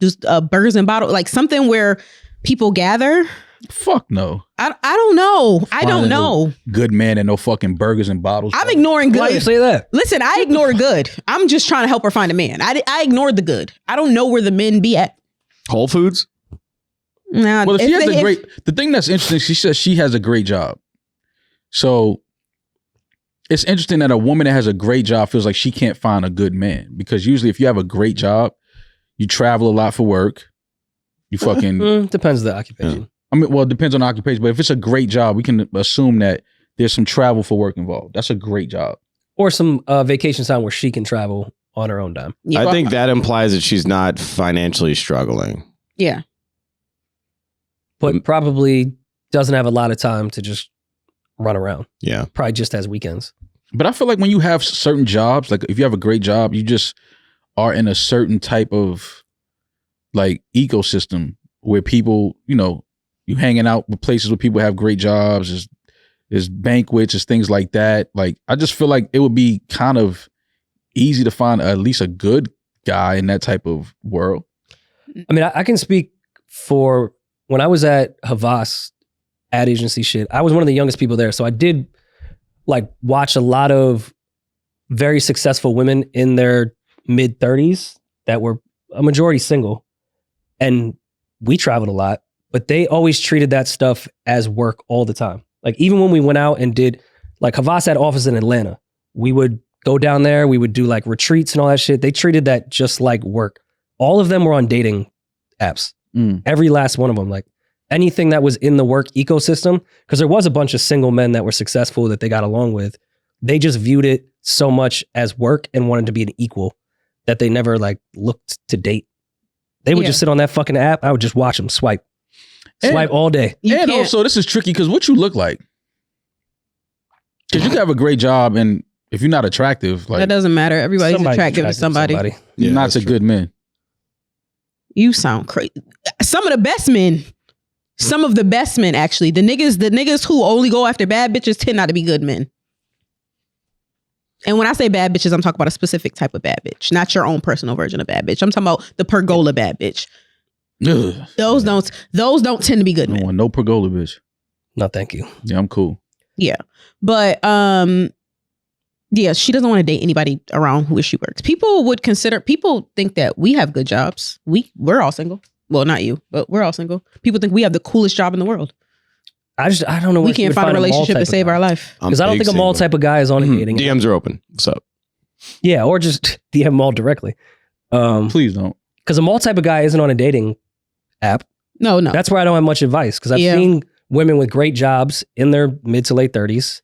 just a burgers and bottle, like something where people gather. Fuck no. I don't know. I don't know. Good man and no fucking burgers and bottles. I'm ignoring good. Why do you say that? Listen, I ignore good. I'm just trying to help her find a man. I ignored the good. I don't know where the men be at. Whole Foods? Nah, Well, she has a great. The thing that's interesting, she says she has a great job. So it's interesting that a woman that has a great job feels like she can't find a good man, because usually if you have a great job, you travel a lot for work. You fucking depends on the occupation. Yeah. I mean, well, it depends on the occupation, but if it's a great job, we can assume that there's some travel for work involved. That's a great job. Or some vacation time where she can travel on her own dime. Yeah. I think that implies that she's not financially struggling. Yeah. But probably doesn't have a lot of time to just run around. Yeah. Probably just has weekends. But I feel like when you have certain jobs, like if you have a great job, you just are in a certain type of like ecosystem where people, you hanging out with places where people have great jobs, there's banquets, there's things like that. Like, I just feel like it would be kind of easy to find at least a good guy in that type of world. I mean, I can speak for when I was at Havas ad agency shit, I was one of the youngest people there. So I did like watch a lot of very successful women in their mid 30s that were a majority single. And we traveled a lot, but they always treated that stuff as work all the time. Like even when we went out and did, like Havas had office in Atlanta, we would go down there, we would do like retreats and all that shit. They treated that just like work. All of them were on dating apps. Every last one of them, like anything that was in the work ecosystem, because there was a bunch of single men that were successful that they got along with. They just viewed it so much as work and wanted to be an equal that they never like looked to date. They would just sit on that fucking app. I would just watch them swipe all day. And also, this is tricky because what you look like. Because you can have a great job, and if you're not attractive, like that doesn't matter. Everybody's attractive to somebody. Not to good men. You sound crazy. Some of the best men. Some of the best men, actually. The niggas who only go after bad bitches tend not to be good men. And when I say bad bitches, I'm talking about a specific type of bad bitch, not your own personal version of bad bitch. I'm talking about the pergola bad bitch. Ugh. Those don't tend to be good I men. don't want no pergola bitch. No, thank you. Yeah, I'm cool. Yeah. But yeah, she doesn't want to date anybody around where she works. People think that we have good jobs. We're all single. Well, not you, but we're all single. People think we have the coolest job in the world. I don't know. We can't find a relationship to save our life. Because I don't think a mall type of guy is on a dating. DMs are open. What's up? Yeah, or just DM them all directly. Please don't. Because a mall type of guy isn't on a dating app. No. That's where I don't have much advice. Because I've seen women with great jobs in their mid to late 30s.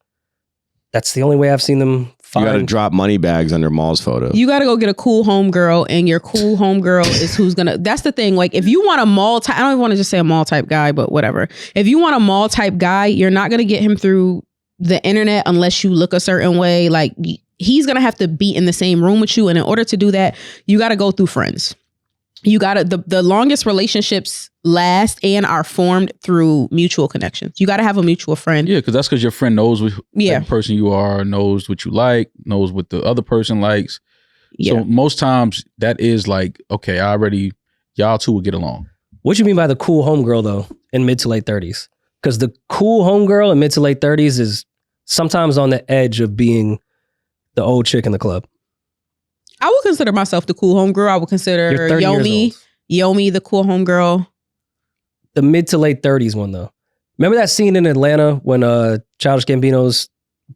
That's the only way I've seen them find. You got to drop money bags under Maul's photo. You got to go get a cool homegirl, and your cool homegirl is who's gonna. That's the thing. Like, if you want a mall type, I don't even want to just say a mall type guy, but whatever. If you want a mall type guy, you're not gonna get him through the internet unless you look a certain way. Like, he's gonna have to be in the same room with you, and in order to do that, you got to go through friends. You got to the longest relationships last and are formed through mutual connections. You got to have a mutual friend. Yeah, because your friend knows what type of person you are, knows what you like, knows what the other person likes. Yeah. So most times that is like, okay, y'all two will get along. What you mean by the cool homegirl though in mid to late 30s? Because the cool homegirl in mid to late 30s is sometimes on the edge of being the old chick in the club. I would consider myself the cool homegirl. I would consider Yomi the cool homegirl. The mid to late 30s one though. Remember that scene in Atlanta when Childish Gambino's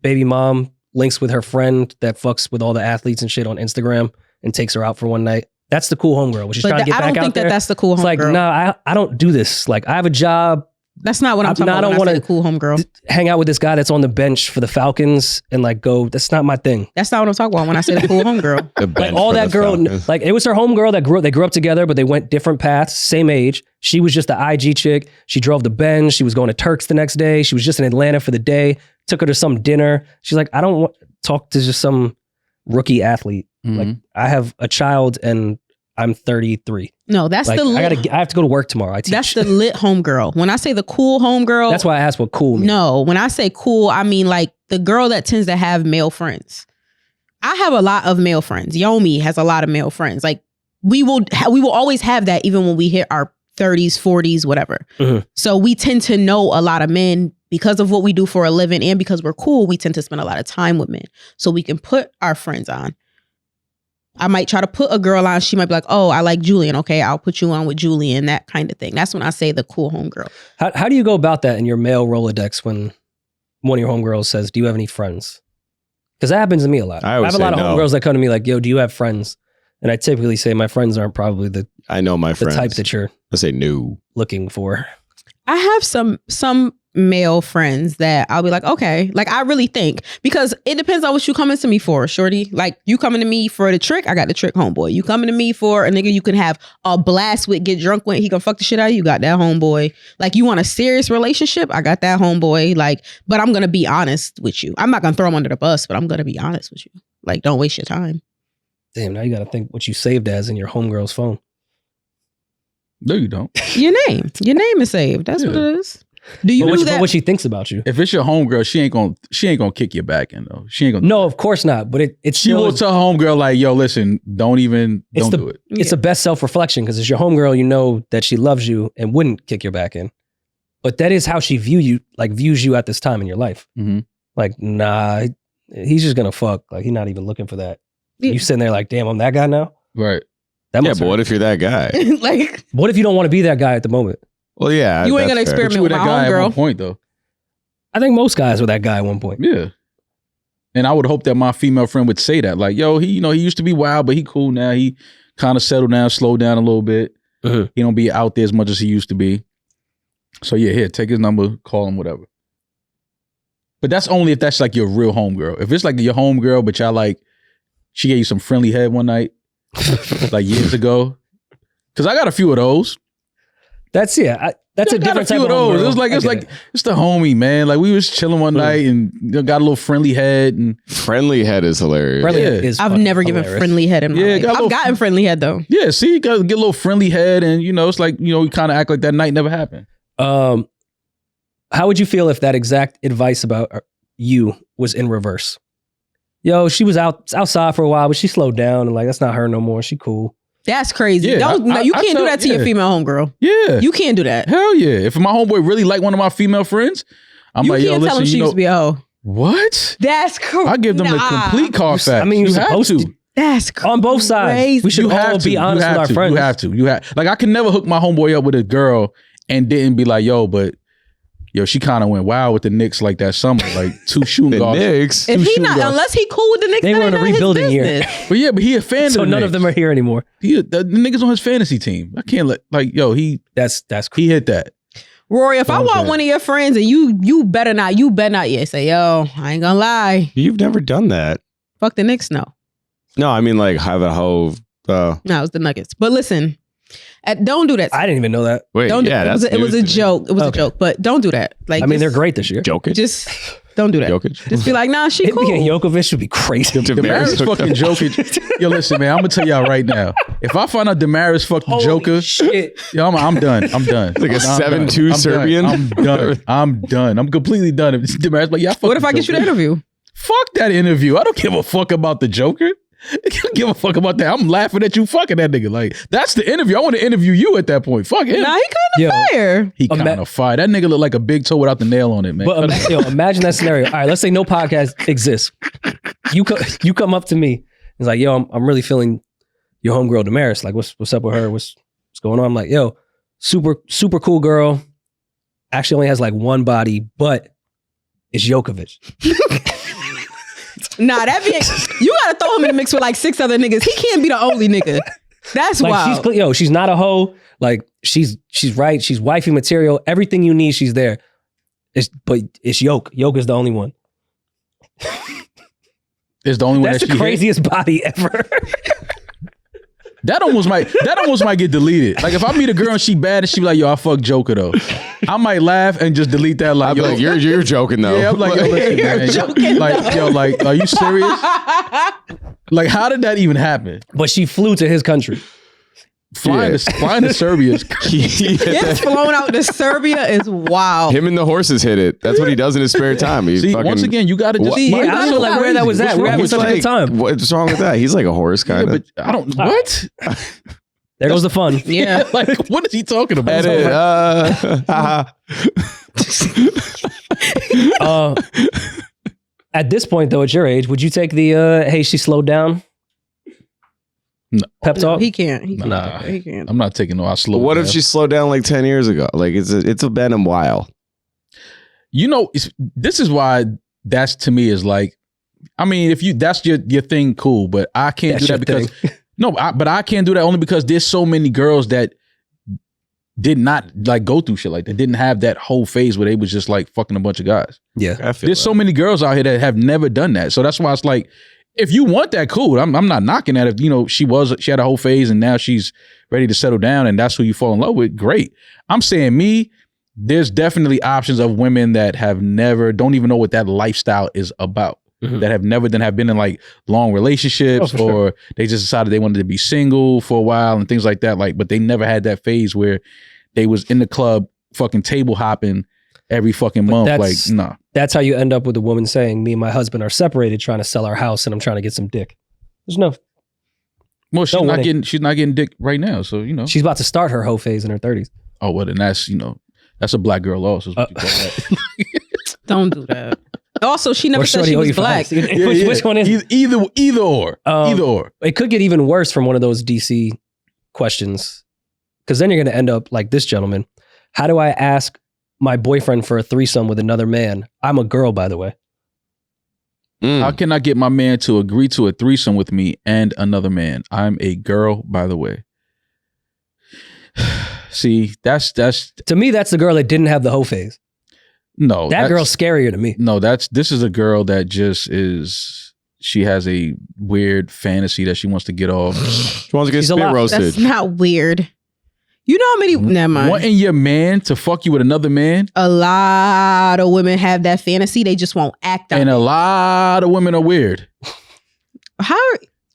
baby mom links with her friend that fucks with all the athletes and shit on Instagram and takes her out for one night? That's the cool homegirl. She's trying to get back out there. I don't think that's the cool homegirl. It's like, nah, I don't do this. Like, I have a job. That's not what I'm talking about. I don't want to cool homegirl. Hang out with this guy that's on the bench for the Falcons and like go. That's not my thing. That's not what I'm talking about when I say the cool homegirl. Like all that girl, like it was her homegirl they grew up together, but they went different paths, same age. She was just the IG chick. She drove the Benz. She was going to Turks the next day. She was just in Atlanta for the day. Took her to some dinner. She's like, I don't want to talk to just some rookie athlete. Mm-hmm. Like I have a child and I'm 33. No, that's like, I have to go to work tomorrow. I teach. That's the lit homegirl. When I say the cool homegirl, that's why I asked what cool means. No, when I say cool, I mean like the girl that tends to have male friends. I have a lot of male friends. Yomi has a lot of male friends. Like we will always have that even when we hit our 30s, 40s, whatever. Mm-hmm. So we tend to know a lot of men because of what we do for a living and because we're cool. We tend to spend a lot of time with men, so we can put our friends on. I might try to put a girl on. She might be like, oh, I like Julian. Okay, I'll put you on with Julian, that kind of thing. That's when I say the cool homegirl. How do you go about that in your male Rolodex when one of your homegirls says, do you have any friends? Because that happens to me a lot. I have a lot of homegirls that come to me like, yo, do you have friends? And I typically say my friends aren't probably the type that you're looking for. I have some male friends that I'll be like, okay, like I really think, because it depends on what you coming to me for, shorty. Like you coming to me for the trick, I got the trick homeboy. You coming to me for a nigga you can have a blast with, get drunk with, he can fuck the shit out of you, got that homeboy. Like you want a serious relationship, I got that homeboy. Like, but I'm gonna be honest with you. I'm not gonna throw him under the bus, but I'm gonna be honest with you. Like, don't waste your time. Damn, now you gotta think what you saved as in your homegirl's phone. No, you don't. Your name is saved. That's what it is. Do you do that? What she thinks about you? If it's your homegirl, she ain't gonna kick you back in though. She ain't gonna. No, of course not. But she will tell homegirl like, "Yo, listen, don't do it." It's the best self reflection because it's your homegirl. You know that she loves you and wouldn't kick your back in. But that is how she views you at this time in your life. Mm-hmm. Like, nah, he's just gonna fuck. Like, he's not even looking for that. Yeah. You sitting there like, damn, I'm that guy now. Right. But what if you're that guy? Like, what if you don't want to be that guy at the moment? Well, yeah, you ain't gonna experiment with that guy at one point, though. I think most guys were that guy at one point. Yeah, and I would hope that my female friend would say that, like, "Yo, he used to be wild, but he cool now. He kind of settled down, slowed down a little bit. Uh-huh. He don't be out there as much as he used to be. So yeah, here, take his number, call him, whatever." But that's only if that's like your real homegirl. If it's like your homegirl, but y'all like, she gave you some friendly head one night, like years ago. Because I got a few of those. That's that's a different type of those. It's the homie, man. Like we was chilling one night and got a little friendly head and friendly head is hilarious. I've never given friendly head in my life. I've gotten friendly head though. Yeah, see, you gotta get a little friendly head and it's like, we kind of act like that night never happened. How would you feel if that exact advice about you was in reverse? Yo, she was outside for a while, but she slowed down and like that's not her no more. She cool. That's crazy. You can't do that to your female homegirl. Yeah. You can't do that. Hell yeah. If my homeboy really like one of my female friends, I'm like, yo, listen, tell him she used to be a hoe. What? That's crazy. I give them the complete Carfax. I mean, you're supposed to. That's crazy. On both sides. We should all be honest with our friends. You have to. Like, I can never hook my homeboy up with a girl and didn't be like, she kind of went wild with the Knicks like that summer, like 2 shooting guards. Knicks. If he not, unless he cool with the Knicks, they were in a rebuilding year. But he a fan of the Knicks. So none of them are here anymore. The niggas on his fantasy team. I can't that's he hit that. Rory, if I want one of your friends and you better not, say, yo, I ain't gonna lie. You've never done that. Fuck the Knicks, no. No, I mean like have a whole. No, it was the Nuggets. But listen. Don't do that. I didn't even know that. Wait, it was a joke. It was a joke, but don't do that. Like, they're great this year. Jokic? Just don't do that. Jokic? Just be like, nah, she cool. Jokovic would be crazy. Demaris fucking Jokic. Yo, listen, man, I'm gonna tell y'all right now. If I find out Demaris fucking Joker, shit. Yo, I'm done. I'm done. Like a 7-2 Serbian. I'm done. I'm completely done. If it's Demaris, but what if I get you the interview? Fuck that interview. I don't give a fuck about the Joker. I don't give a fuck about that. I'm laughing at you fucking that nigga. Like, that's the interview. I want to interview you at that point. Fuck him. Nah, he kind of fire. He kind of fire. That nigga look like a big toe without the nail on it, man. But imagine that scenario. All right, let's say no podcast exists. You come up to me. It's like, yo, I'm really feeling your homegirl Demaris. Like, what's up with her? What's going on? I'm like, yo, super cool girl. Actually only has like one body, but it's Jokovic. Nah, you gotta throw him in the mix with like 6 other niggas. He can't be the only nigga. That's like, wild. She's not a hoe. Like she's right. She's wifey material. Everything you need, she's there. But it's Yoke. Yoke is the only one. It's the only one. That's the craziest body ever. That almost might get deleted. Like if I meet a girl and she bad and she be like, yo, I fuck Joker though. I might laugh and just delete that. Like, I'm like, you're joking though. Yeah, I'm like, yo, listen, man. Joking, like, are you serious? Like, how did that even happen? But she flew to his country. Flying to Serbia is Getting flown out to Serbia is wild. Him and the horses hit it. That's what he does in his spare time. See, once again, you got to just. I don't know like where that was at. We're having such a good time. What's wrong with that? He's like a horse kind of. But I don't. What? There goes the fun. Yeah. Like, what is he talking about? At this point, though, at your age, would you take the hey, she slowed down? No. Pep talk? He can't. He can't. can't. I'm not taking I slow. What if she slowed down like 10 years ago? Like it's been a while. This is why that's to me is like, I mean, if that's your thing, cool. But I can't do that because but I can't do that only because there's so many girls that did not like go through shit like that. Didn't have that whole phase where they was just like fucking a bunch of guys. Yeah, there's so many girls out here that have never done that. So that's why it's like, if you want that, cool. I'm not knocking at it. She had a whole phase and now she's ready to settle down and that's who you fall in love with. Great. I'm saying there's definitely options of women that don't even know what that lifestyle is about. Mm-hmm. That have been in like long relationships or they just decided they wanted to be single for a while and things like that. Like, but they never had that phase where they was in the club fucking table hopping every fucking month. Like, nah. That's how you end up with a woman saying, me and my husband are separated trying to sell our house and I'm trying to get some dick. There's no. Well, she's not getting dick right now. So, She's about to start her hoe phase in her 30s. Oh, well, then that's a black girl loss is what you call that. Don't do that. Also, she never said she was black. Which one is either or. Either or. It could get even worse from one of those DC questions. Because then you're going to end up like this gentleman. How do I ask my boyfriend for a threesome with another man? I'm a girl, by the way. How can I get my man to agree to a threesome with me and another man? I'm a girl, by the way. See, that's to me, that's the girl that didn't have the hoe phase. No, that girl's scarier to me. No, this is a girl that just is. She has a weird fantasy that she wants to get off. She wants to get spit roasted. That's not weird. You know how many? Never mind. Wanting your man to fuck you with another man? A lot of women have that fantasy. They just won't act on it. And a lot of women are weird. How?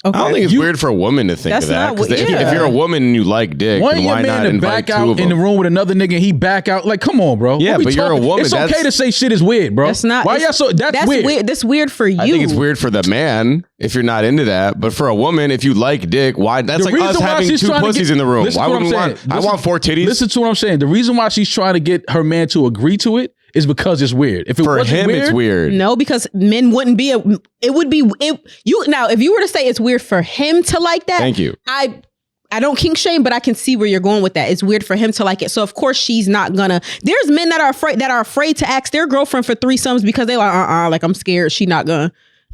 Okay. I don't think it's weird for a woman to think of that. Because if you're a woman and you like dick, then why not invite two of them? In the room with another nigga and he back out. Like, come on, bro. Yeah, but you're a woman. It's okay to say shit is weird, bro. That's not. Why y'all so? That's weird. That's weird for you. I think it's weird for the man if you're not into that. But for a woman, if you like dick, why? That's like us having two pussies in the room. Why would we want? I want 4 titties. Listen to what I'm saying. The reason why she's trying to get her man to agree to it is because it's weird. If it for him, weird, it's weird. No, because men wouldn't be. It would be. Now, if you were to say it's weird for him to like that, thank you. I don't kink shame, but I can see where you're going with that. It's weird for him to like it. So of course she's not gonna. There's men that are afraid to ask their girlfriend for threesomes because they like like I'm scared. She not gonna.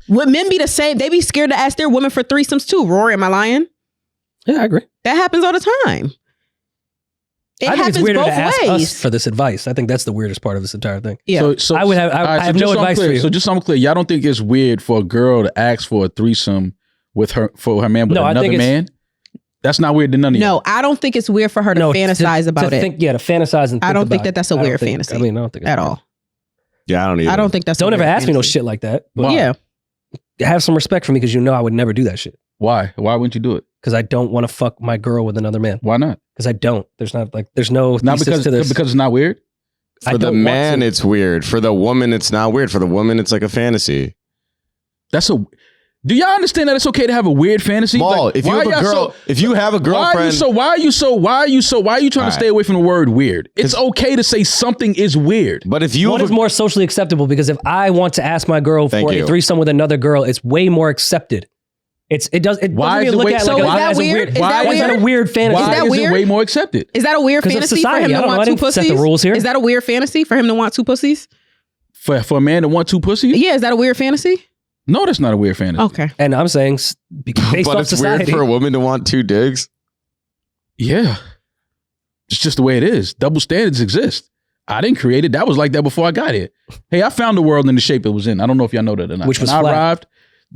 Would men be the same? They be scared to ask their women for threesomes too. Rory, am I lying? Yeah, I agree. That happens all the time. I think it's weirder to ask us for this advice. I think that's the weirdest part of this entire thing. Yeah. So I have no advice for you. So just so I'm clear, y'all don't think it's weird for a girl to ask for a threesome with her man with another man? That's not weird to none of you. No, I don't think it's weird for her to fantasize about it. To fantasize and think I don't think about that's a weird fantasy. I don't think at all. Yeah, I don't either. I don't think that's. Don't a ever weird ask me no fantasy. shit like that. Why? Yeah. Have some respect for me because you know I would never do that shit. Why? Why wouldn't you do it? Because I don't want to fuck my girl with another man. Why not? Because I don't. There's no Not thesis to this. because it's not weird? For the man, it's weird. For the woman, it's not weird. For the woman, it's like a fantasy. Do y'all understand that it's okay to have a weird fantasy? Maul, if you have a girl, if you have a girlfriend, why are you trying to stay away from the word weird? It's okay to say something is weird. But if you one is more socially acceptable because if I want to ask my girl for a threesome with another girl, it's way more accepted. It doesn't look at like as a weird. Is that a weird fantasy? Why is it way more accepted? Is that a weird fantasy for him to want two pussies? Set the rules here. Is that a weird fantasy for him to want two pussies? For a man to want two pussies? Yeah, is that a weird fantasy? No, that's not a weird fantasy. Okay. And I'm saying based but off it's society, weird for a woman to want 2 dicks. Yeah. It's just the way it is. Double standards exist. I didn't create it. That was like that before I got here. Hey, I found the world in the shape it was in. I don't know if y'all know that or not. Which was when flat. I arrived,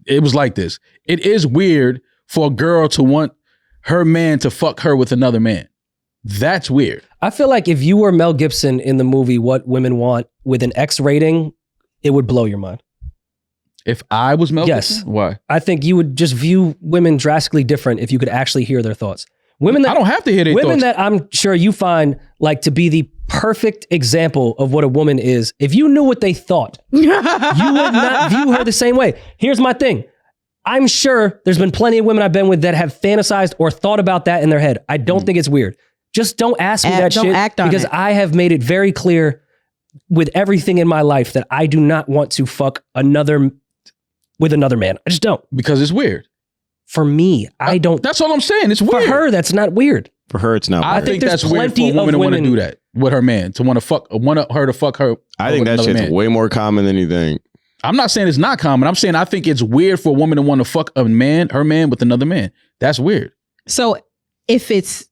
it was like this. It is weird for a girl to want her man to fuck her with another man. That's weird. I feel like if you were Mel Gibson in the movie What Women Want with an X rating, it would blow your mind. If I was Mel Gibson? Why? I think you would just view women drastically different if you could actually hear their thoughts. Women that I don't have to hear their women thoughts. that I'm sure you find like to be the perfect example of what a woman is. If you knew what they thought, you would not view her the same way. Here's my thing. I'm sure there's been plenty of women I've been with that have fantasized or thought about that in their head. I don't think it's weird. Just don't ask me that don't shit act on because it. I have made it very clear with everything in my life that I do not want to fuck with another man. I just don't. Because it's weird. For me, I don't. That's all I'm saying. It's weird. For her, that's not weird. For her, it's not. I weird. think there's that's weird for plenty a woman of to want to women- do that with her man, to want her to fuck her. I think with that another shit's man. way more common than you think. I'm not saying it's not common. I'm saying I think it's weird for a woman to want to fuck her man with another man. That's weird. So if it's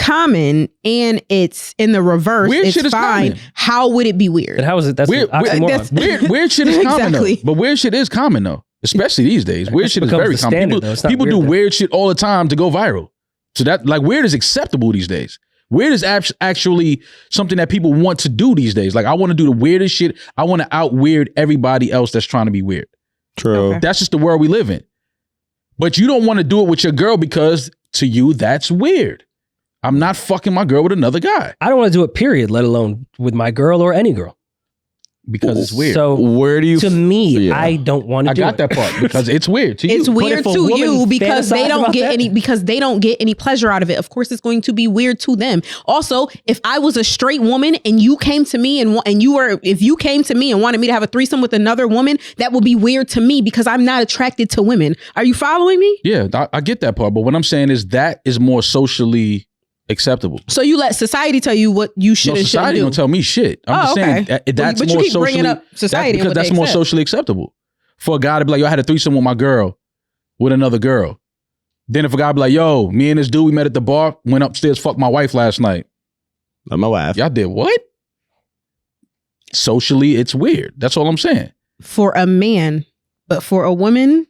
common and it's in the reverse, Weird it's shit is fine. common. How would it be weird? And how is it? That's Weird, an oxymoron. weird shit is common Exactly. though. But weird shit is common though. Especially these days. Weird shit is becomes very the common. standard, though. It's not People weird do then. weird shit all the time to go viral. So that like weird is acceptable these days. Weird is actually something that people want to do these days. Like I want to do the weirdest shit. I want to out weird everybody else that's trying to be weird. True. Okay. That's just the world we live in. But you don't want to do it with your girl because to you that's weird. I'm not fucking my girl with another guy I don't want to do it, period, let alone with my girl or any girl. because it's weird. So Where do you? to me, Yeah. I don't want to I do got it. that part because it's weird to you. It's weird if a to woman you because they fantasizes don't about get that- any pleasure out of it. Of course, it's going to be weird to them. Also, if I was a straight woman and you came to me if you came to me and wanted me to have a threesome with another woman, that would be weird to me because I'm not attracted to women. Are you following me? Yeah, I get that part. But what I'm saying is that is more socially acceptable. So you let society tell you what you should No, and shouldn't society do. don't tell me shit. I'm just saying that's But you more keep socially. bringing up society and because what that's they more accept. socially acceptable for a guy to be like, yo, I had a threesome with my girl, with another girl. Then if a guy be like, yo, me and this dude we met at the bar, went upstairs, fucked my wife last night. Not my wife. Y'all did what? Socially, it's weird. That's all I'm saying. For a man, but for a woman,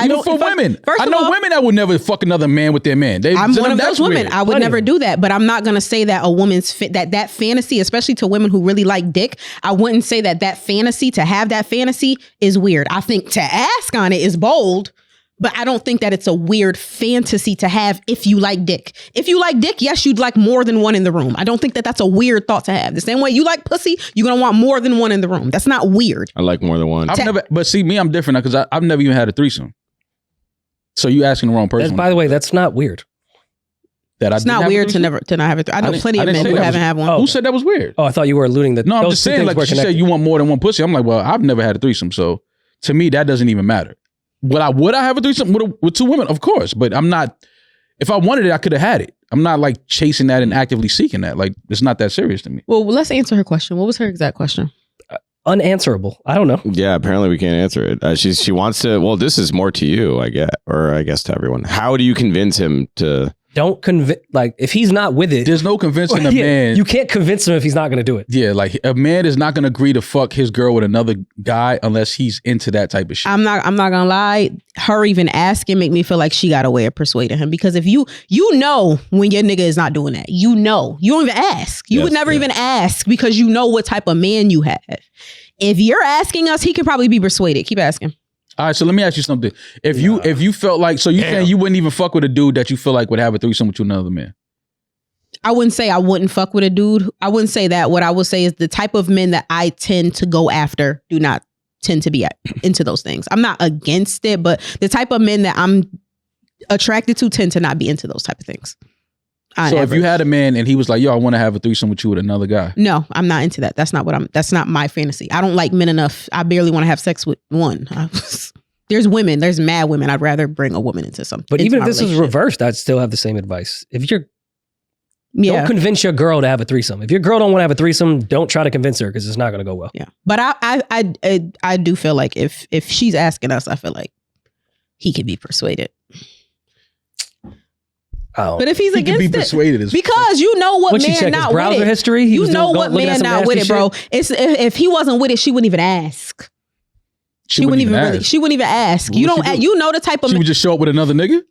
Even for women. First I of know all, women that would never fuck another man with their man. I'm one of those women. Weird. I would never do that, but I'm not going to say that a woman's that fantasy, especially to women who really like dick, I wouldn't say that fantasy, to have that fantasy is weird. I think to ask on it is bold, but I don't think that it's a weird fantasy to have if you like dick. If you like dick, yes, you'd like more than one in the room. I don't think that that's a weird thought to have. The same way you like pussy, you're going to want more than one in the room. That's not weird. I like more than one. But see, me, I'm different because I've never even had a threesome. So you asking the wrong person. By the way, that's not weird. It's not weird to not have it. I know plenty of men who haven't had one. Who said that was weird? Oh, I thought you were alluding that. No, I'm just saying, like, she said you want more than one pussy. I'm like, well, I've never had a threesome. So to me, that doesn't even matter. Would I have a threesome with two women? Of course. But I'm not, if I wanted it, I could have had it. I'm not like chasing that and actively seeking that. Like, it's not that serious to me. Well, let's answer her question. What was her exact question? Unanswerable. I don't know. Yeah, apparently we can't answer it. She wants to. Well, this is more to you, I guess to everyone. How do you convince him to? Don't convince. Like, if he's not with it, there's no convincing a man. You can't convince him if he's not going to do it. Yeah, like a man is not going to agree to fuck his girl with another guy unless he's into that type of shit. I'm not gonna lie. Her even asking make me feel like she got a way of persuading him, because if you know when your nigga is not doing that, you don't even ask. You would never even ask because you know what type of man you have. If you're asking us, he can probably be persuaded. Keep asking. All right, so let me ask you something. If you felt like, so you saying you wouldn't even fuck with a dude that you feel like would have a threesome with another man? I wouldn't say I wouldn't fuck with a dude. I wouldn't say that. What I would say is the type of men that I tend to go after do not tend to be into those things. I'm not against it, but the type of men that I'm attracted to tend to not be into those type of things. So if you had a man and he was like, yo, I want to have a threesome with you with another guy. No, I'm not into that. That's not my fantasy. I don't like men enough. I barely want to have sex with one. There's mad women. I'd rather bring a woman into something. But even if this was reversed, I'd still have the same advice. If you're, don't convince your girl to have a threesome. If your girl don't want to have a threesome, don't try to convince her because it's not going to go well. Yeah. But I do feel like if she's asking us, I feel like he could be persuaded. Oh. But if he's against be persuaded it, because you know what man not with browser it. History? You know what man not with it, bro. It's if he wasn't with it, she wouldn't even ask. She wouldn't even ask. You don't. You know the type of. She would just show up with another nigga.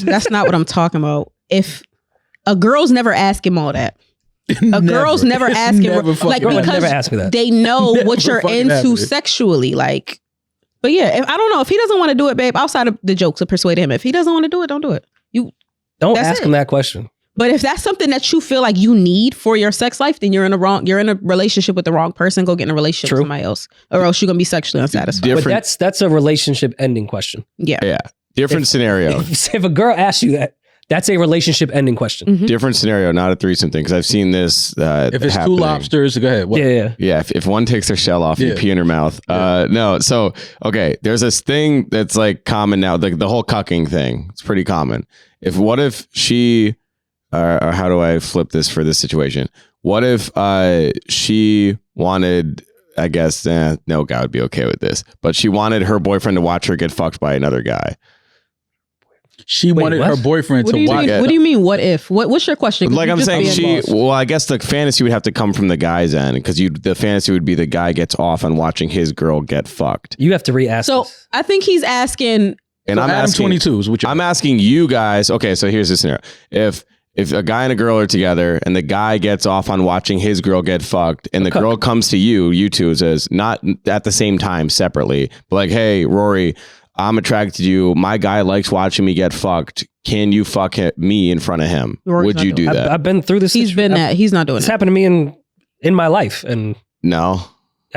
That's not what I'm talking about. If a girl's never ask him all that. Girl's never ask him like, because never ask me that. They know what you're into sexually, like. But yeah, I don't know if he doesn't want to do it, babe. Outside of the jokes to persuade him, if he doesn't want to do it, don't do it. Don't ask him that question. But if that's something that you feel like you need for your sex life, then you're in a relationship with the wrong person. Go get in a relationship with somebody else, or else you're gonna be sexually unsatisfied. But that's a relationship ending question. Yeah. Different scenario. If a girl asks you that, that's a relationship ending question. Mm-hmm. Different scenario, not a threesome thing. Because I've seen this. If it's happening. two lobsters, go ahead. What? Yeah. If one takes their shell off, you pee in her mouth. No. So there's this thing that's like common now. The whole cucking thing. It's pretty common. What if she, or how do I flip this for this situation? What if she wanted, I guess, no guy would be okay with this, but she wanted her boyfriend to watch her get fucked by another guy. She wanted her boyfriend to watch it. What do you mean, what if? What's your question? Like I'm saying, I guess the fantasy would have to come from the guy's end, because the fantasy would be the guy gets off on watching his girl get fucked. You have to re-ask So this. I think he's asking... And I'm asking 22 is what you're... I'm asking you guys. Okay, so here's the scenario. If a guy and a girl are together and the guy gets off on watching his girl get fucked, and the girl comes to you two, says, not at the same time, separately, but like, hey, Rory, I'm attracted to you. My guy likes watching me get fucked. Can you fuck me in front of him? Rory's Would you do that? I've been through this. He's not doing it. It's happened to me in my life, and no.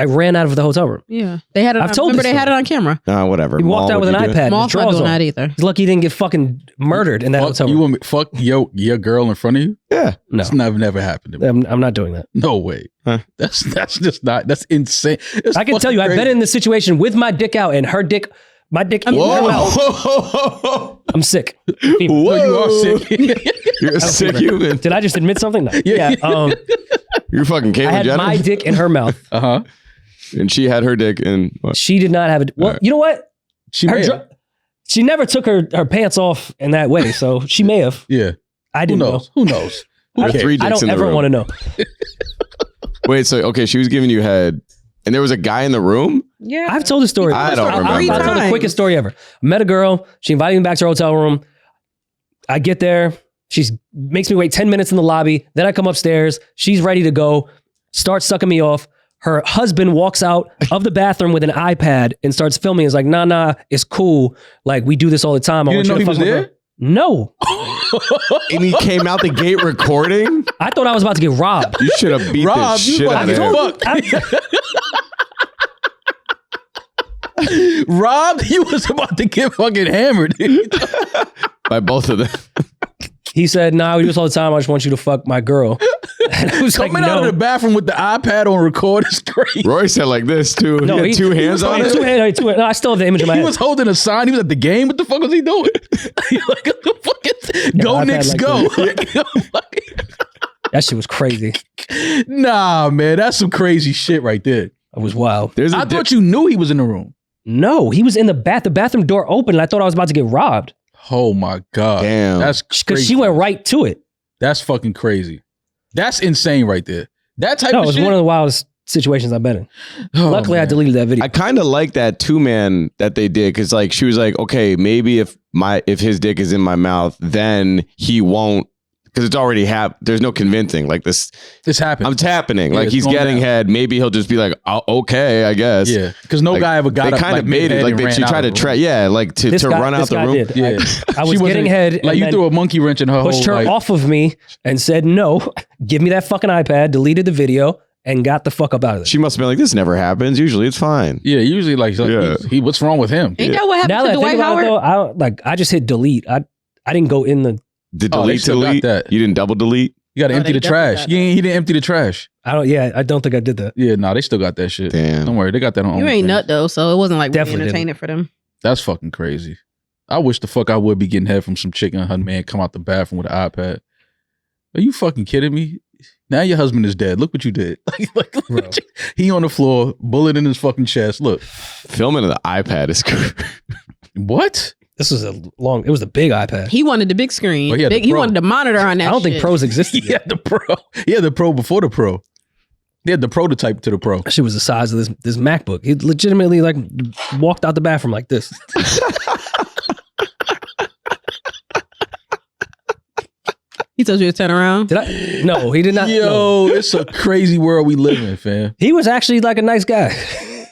I ran out of the hotel room. Yeah, they had it. They had it on camera. Whatever. He walked out with an iPad. Maul's not doing that either. He's lucky he didn't get fucking murdered in that hotel room. You want me fuck your girl in front of you? Yeah, no, it's never happened to me. I'm not doing that. No way. Huh? That's just not. That's insane. I can tell you, I've been in this situation with my dick out and her dick. My dick in her mouth. I'm sick. Whoa, you are sick. You're a sick human. Did I just admit something? No. Yeah. You're fucking Caitlyn I had Jenner? my dick in her mouth. Uh-huh. And she had her dick in what? She did not have it. Well, you know what? She never took her pants off in that way, so she may have. Yeah. I didn't know. Who knows? I don't ever want to know. Wait, so okay, she was giving you head, and there was a guy in the room? Yeah. I've told the story. I don't remember. I'll tell the quickest story ever. Met a girl. She invited me back to her hotel room. I get there. She makes me wait 10 minutes in the lobby. Then I come upstairs. She's ready to go. Starts sucking me off. Her husband walks out of the bathroom with an iPad and starts filming. He's like, nah, it's cool. Like, we do this all the time. You didn't know he was there? No. And he came out the gate recording? I thought I was about to get robbed. You should have beat the shit out of him. Rob, he was about to get fucking hammered. By both of them. He said, nah, we do this all the time. I just want you to fuck my girl. And I was Coming like, out no. of the bathroom with the iPad on record is crazy. Rory said like this too. No, he had two hands on it. No, I still have the image in my He head. was holding a sign. He was at the game. What the fuck was he doing? He like, what the fuck is, go iPad Knicks, like go. That shit was crazy. Nah, man, that's some crazy shit right there. It was wild. I thought you knew he was in the room. No, he was in the bathroom door open, and I thought I was about to get robbed. Oh my God. Damn. That's Because crazy. she went right to it. That's fucking crazy. That's insane right there. That type No, of it was shit. one of the wildest situations I've been in. Oh, Luckily, I man. deleted that video. I kind of like that 2-man that they did because like she was like, okay, maybe if his dick is in my mouth, then he won't, because it's already there's no convincing like this. This happened. It's happening. Yeah, like it's he's going getting down. head. Maybe he'll just be like, oh, okay, I guess. Yeah, because no Like, guy ever got they up. kind like, of made it mid-head like and they ran she out tried of to the room. to run out the room. Did. Yeah. I was She wasn't- getting head. Like and you then threw a monkey wrench in her pushed whole her like, off of me and said, no, give me that fucking iPad, deleted the video, and got the fuck up out of there. She must have been like, this never happens. Usually it's fine. Yeah, usually like Yeah. he what's wrong with him? Ain't that what happened Now to that I think Dwight about Howard? it, though, I just hit delete. I didn't go in the. Did Oh, they delete still got delete? that. You didn't double delete? You got to No, empty they the trash. definitely got He didn't empty the trash. I don't think I did that. Yeah, they still got that shit. Damn. Don't worry, they got that on. You ain't OnlyFans. nut though, so it wasn't like really Definitely didn't. entertaining for them. That's fucking crazy. I wish the fuck I would be getting head from some chick and her man come out the bathroom with an iPad. Are you fucking kidding me? Now your husband is dead. Look what you did. Bro. He on the floor, bullet in his fucking chest. Look. Filming on the iPad is good. What? This was it was a big iPad. He wanted the big screen. Oh, he had the He Pro. wanted the monitor on that. I don't think shit. pros existed He yet. had the pro. He had the pro before the pro. He had the prototype to the pro. That shit was the size of this MacBook. He legitimately like walked out the bathroom like this. He told you to turn around. Did I? No, he did not. Yo, no. it's a crazy world we live in, fam. He was actually like a nice guy.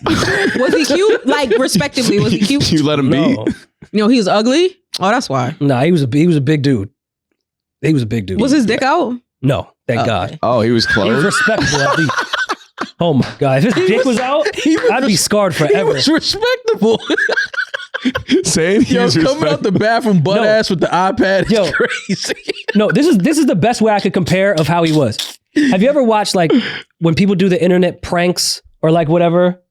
Was he cute? Like respectively, was he cute? You let him be? No, No, he was ugly. Oh, that's why. nah, he was a big dude. He was a big dude. Was his dick out? No, thank Okay. God. Oh, he was He was close? respectable at least. Oh my God, if his dick was out, I'd be scarred He forever. was respectable. Saying he Yo, was coming out the bathroom butt No. ass with the iPad is Yo. crazy. No, this is the best way I could compare of how he was. Have you ever watched like when people do the internet pranks or like whatever?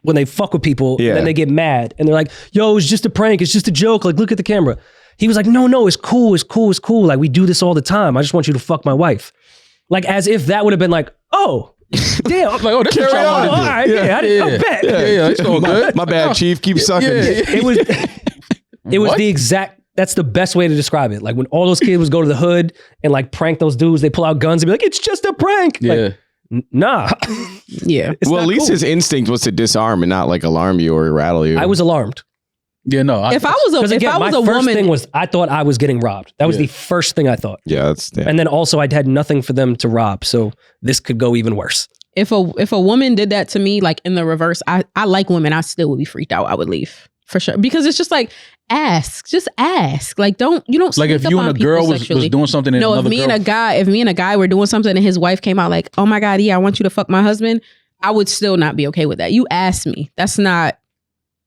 When they fuck with people, Yeah. then they get mad and they're like, yo, it's just a prank. It's just a joke. Like, look at the camera. He was like, no, it's cool. It's cool. It's cool. Like, we do this all the time. I just want you to fuck my wife. Like, as if that would have been like, oh, damn. Like, oh, that's Carry what y'all on. wanna do. All right, yeah, I bet. Yeah, it's all good. My bad, Chief. Keep sucking. Yeah. It was What? the exact, that's the best way to describe it. Like when all those kids would go to the hood and like prank those dudes, they pull out guns and be like, it's just a prank. Yeah. Like, nah. Yeah. It's Well, not at least cool. his instinct was to disarm and not like alarm you or rattle you. I was alarmed. Yeah, no. If I was Because a, if again, I my was a first woman, thing was I thought I was getting robbed. That was Yeah. the first thing I thought. Yeah, that's And then also I'd had nothing for them to rob. So this could go even worse. if a woman did that to me, like in the reverse, I like women. I still would be freaked out. I would leave for sure because it's just like just ask. Like you don't like sneak if up you on and a people girl was sexually. doing something and No, if another me girl, and a guy were doing something and his wife came out like, oh my God, yeah, I want you to fuck my husband, I would still not be okay with that. You asked me. That's not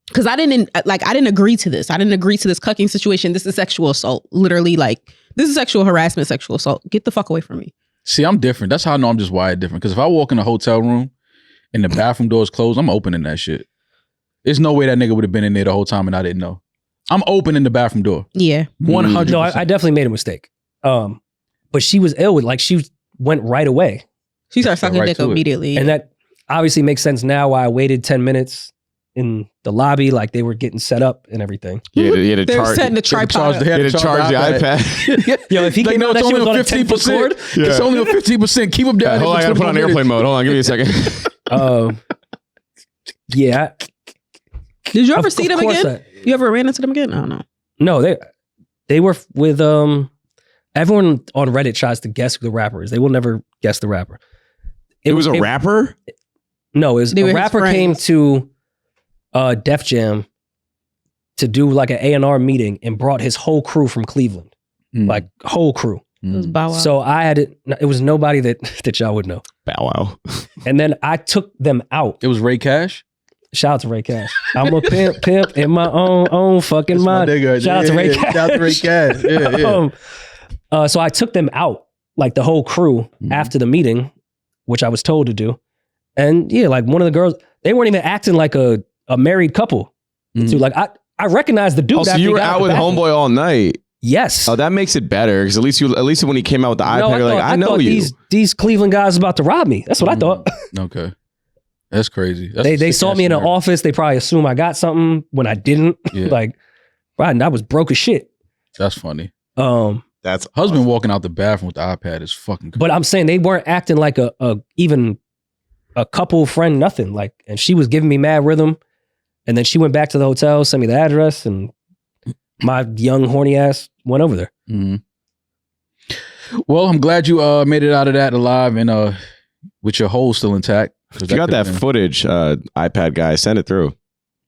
because I didn't agree to this. I didn't agree to this cucking situation. This is sexual assault. Literally, like this is sexual harassment, sexual assault. Get the fuck away from me. see, I'm different. That's how I know I'm just wired different. Because if I walk in a hotel room and the bathroom door is closed, I'm opening that shit. There's no way that nigga would have been in there the whole time and I didn't know. I'm opening the bathroom door. Yeah. 100%. No, I definitely made a mistake. But she was ill with like she went right away. She started sucking right dick to it. immediately. And that obviously makes sense now why I waited 10 minutes in the lobby, like they were getting set up and everything. he had to they were charge. setting the They had to tripod up. He had to charge the iPad. Yo, if he Like, came no, out it's that shit only was on on a 10 foot 15%. cord. It's only on 15%. Keep them down. Hold on, I gotta put on airplane mode. Hold on, give me a second. Yeah. Did you ever see them again? You ever ran into them again? I don't know. No, they were with everyone on Reddit tries to guess who the rapper is. They will never guess the rapper. It was a rapper? No, it was a rapper came to Def Jam to do like an A&R meeting and brought his whole crew from Cleveland. Like whole crew. It was Bow Wow. So I had it was nobody that y'all would know. Bow Wow. And then I took them out. It was Ray Cash? Shout out to Ray Cash. I'm a pimp in my own fucking mind. Shout out to Ray Cash. Shout out to Ray Cash. Yeah. So I took them out, like the whole crew, after the meeting, which I was told to do. And yeah, like one of the girls, they weren't even acting like a married couple. So like I recognized the dude. Oh, so you were out with homeboy all night? Yes. Oh, that makes it better because at least when he came out with the iPad, you're like, I know you. These Cleveland guys about to rob me. That's what I thought. Okay. That's crazy. They saw me in an office. They probably assume I got something when I didn't. Yeah. Like, right, and I was broke as shit. That's funny. That's husband walking out the bathroom with the iPad is fucking crazy. But I'm saying they weren't acting like even a couple friend, nothing. Like, and she was giving me mad rhythm. And then she went back to the hotel, sent me the address, and my young horny ass went over there. Well, I'm glad you made it out of that alive and with your hole still intact. If you got that footage, iPad guy, send it through.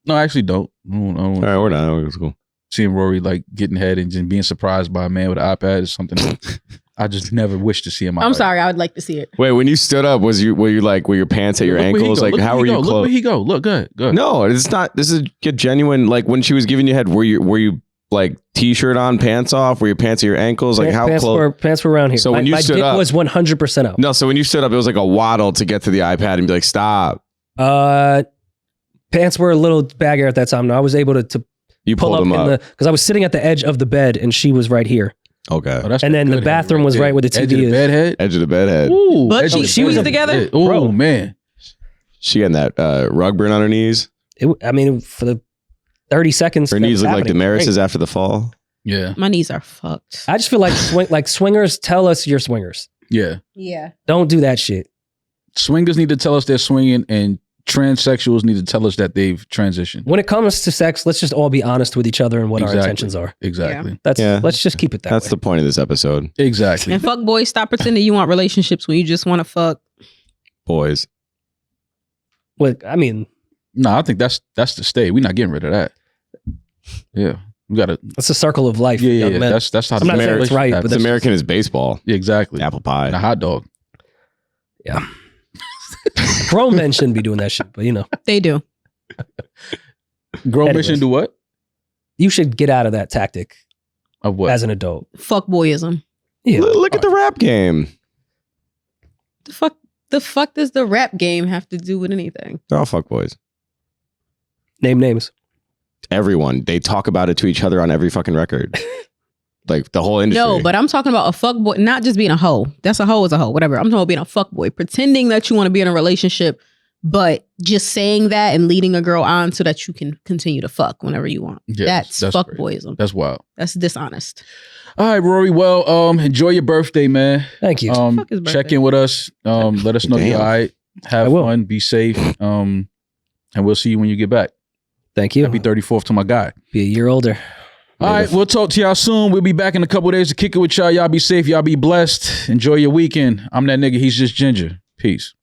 No, I actually don't. All right, we're done. It's cool. Seeing Rory like getting head and just being surprised by a man with an iPad is something that I just never wish to see in my life. I'm sorry, I would like to see it. Wait, when you stood up, were your pants at your ankles? Like, how were you clothed? Look where he go. Look good. No, it's not. This is a genuine. Like when she was giving you head, were you like t-shirt on, pants off? Were your pants at your ankles? Like how close? Pants were around here. So when you stood up, my dick was 100% out. No, so when you stood up, it was like a waddle to get to the iPad and be like, stop. Pants were a little baggier at that time. No, I was able to you pull up because I was sitting at the edge of the bed and she was right here. Okay. And then the bathroom was right where the TV is. Edge of the bed head. Ooh, but she was together? Oh, man. She getting that rug burn on her knees? For the 30 seconds. Her knees look like Demaris' after the fall. Yeah. My knees are fucked. I just feel like swingers, tell us you're swingers. Yeah. Yeah. Don't do that shit. Swingers need to tell us they're swinging and transsexuals need to tell us that they've transitioned. When it comes to sex, let's just all be honest with each other and what our intentions are. Exactly. Let's just keep it that way. That's the point of this episode. Exactly. And fuck boys, stop pretending you want relationships when you just want to fuck boys. Well, I mean, no, I think that's the stay. We're not getting rid of that. Yeah. We gotta. That's a circle of life. Yeah. That's how I'm not saying it's right, but it's American is baseball. Yeah, exactly. Apple pie. And a hot dog. Yeah. Grown men shouldn't be doing that shit, but you know. They do. Grown men shouldn't do what? You should get out of that tactic. Of what? As an adult. Fuck boyism. Yeah. Look at the rap game. The fuck does the rap game have to do with anything? They're all fuck boys. Name names. Everyone. They talk about it to each other on every fucking record. Like the whole industry. No, but I'm talking about a fuck boy, not just being a hoe. That's a hoe is a hoe, whatever. I'm talking about being a fuck boy, pretending that you want to be in a relationship, but just saying that and leading a girl on so that you can continue to fuck whenever you want. Yes, that's fuck boyism. That's wild. That's dishonest. All right, Rory. Well, enjoy your birthday, man. Thank you. Fuck his birthday. Check in with us. Let us know you're all right. Have fun. Be safe. And we'll see you when you get back. Thank you. Happy 34th to my guy. Be a year older. All right, we'll talk to y'all soon. We'll be back in a couple of days to kick it with y'all. Y'all be safe. Y'all be blessed. Enjoy your weekend. I'm that nigga. He's just Ginger. Peace.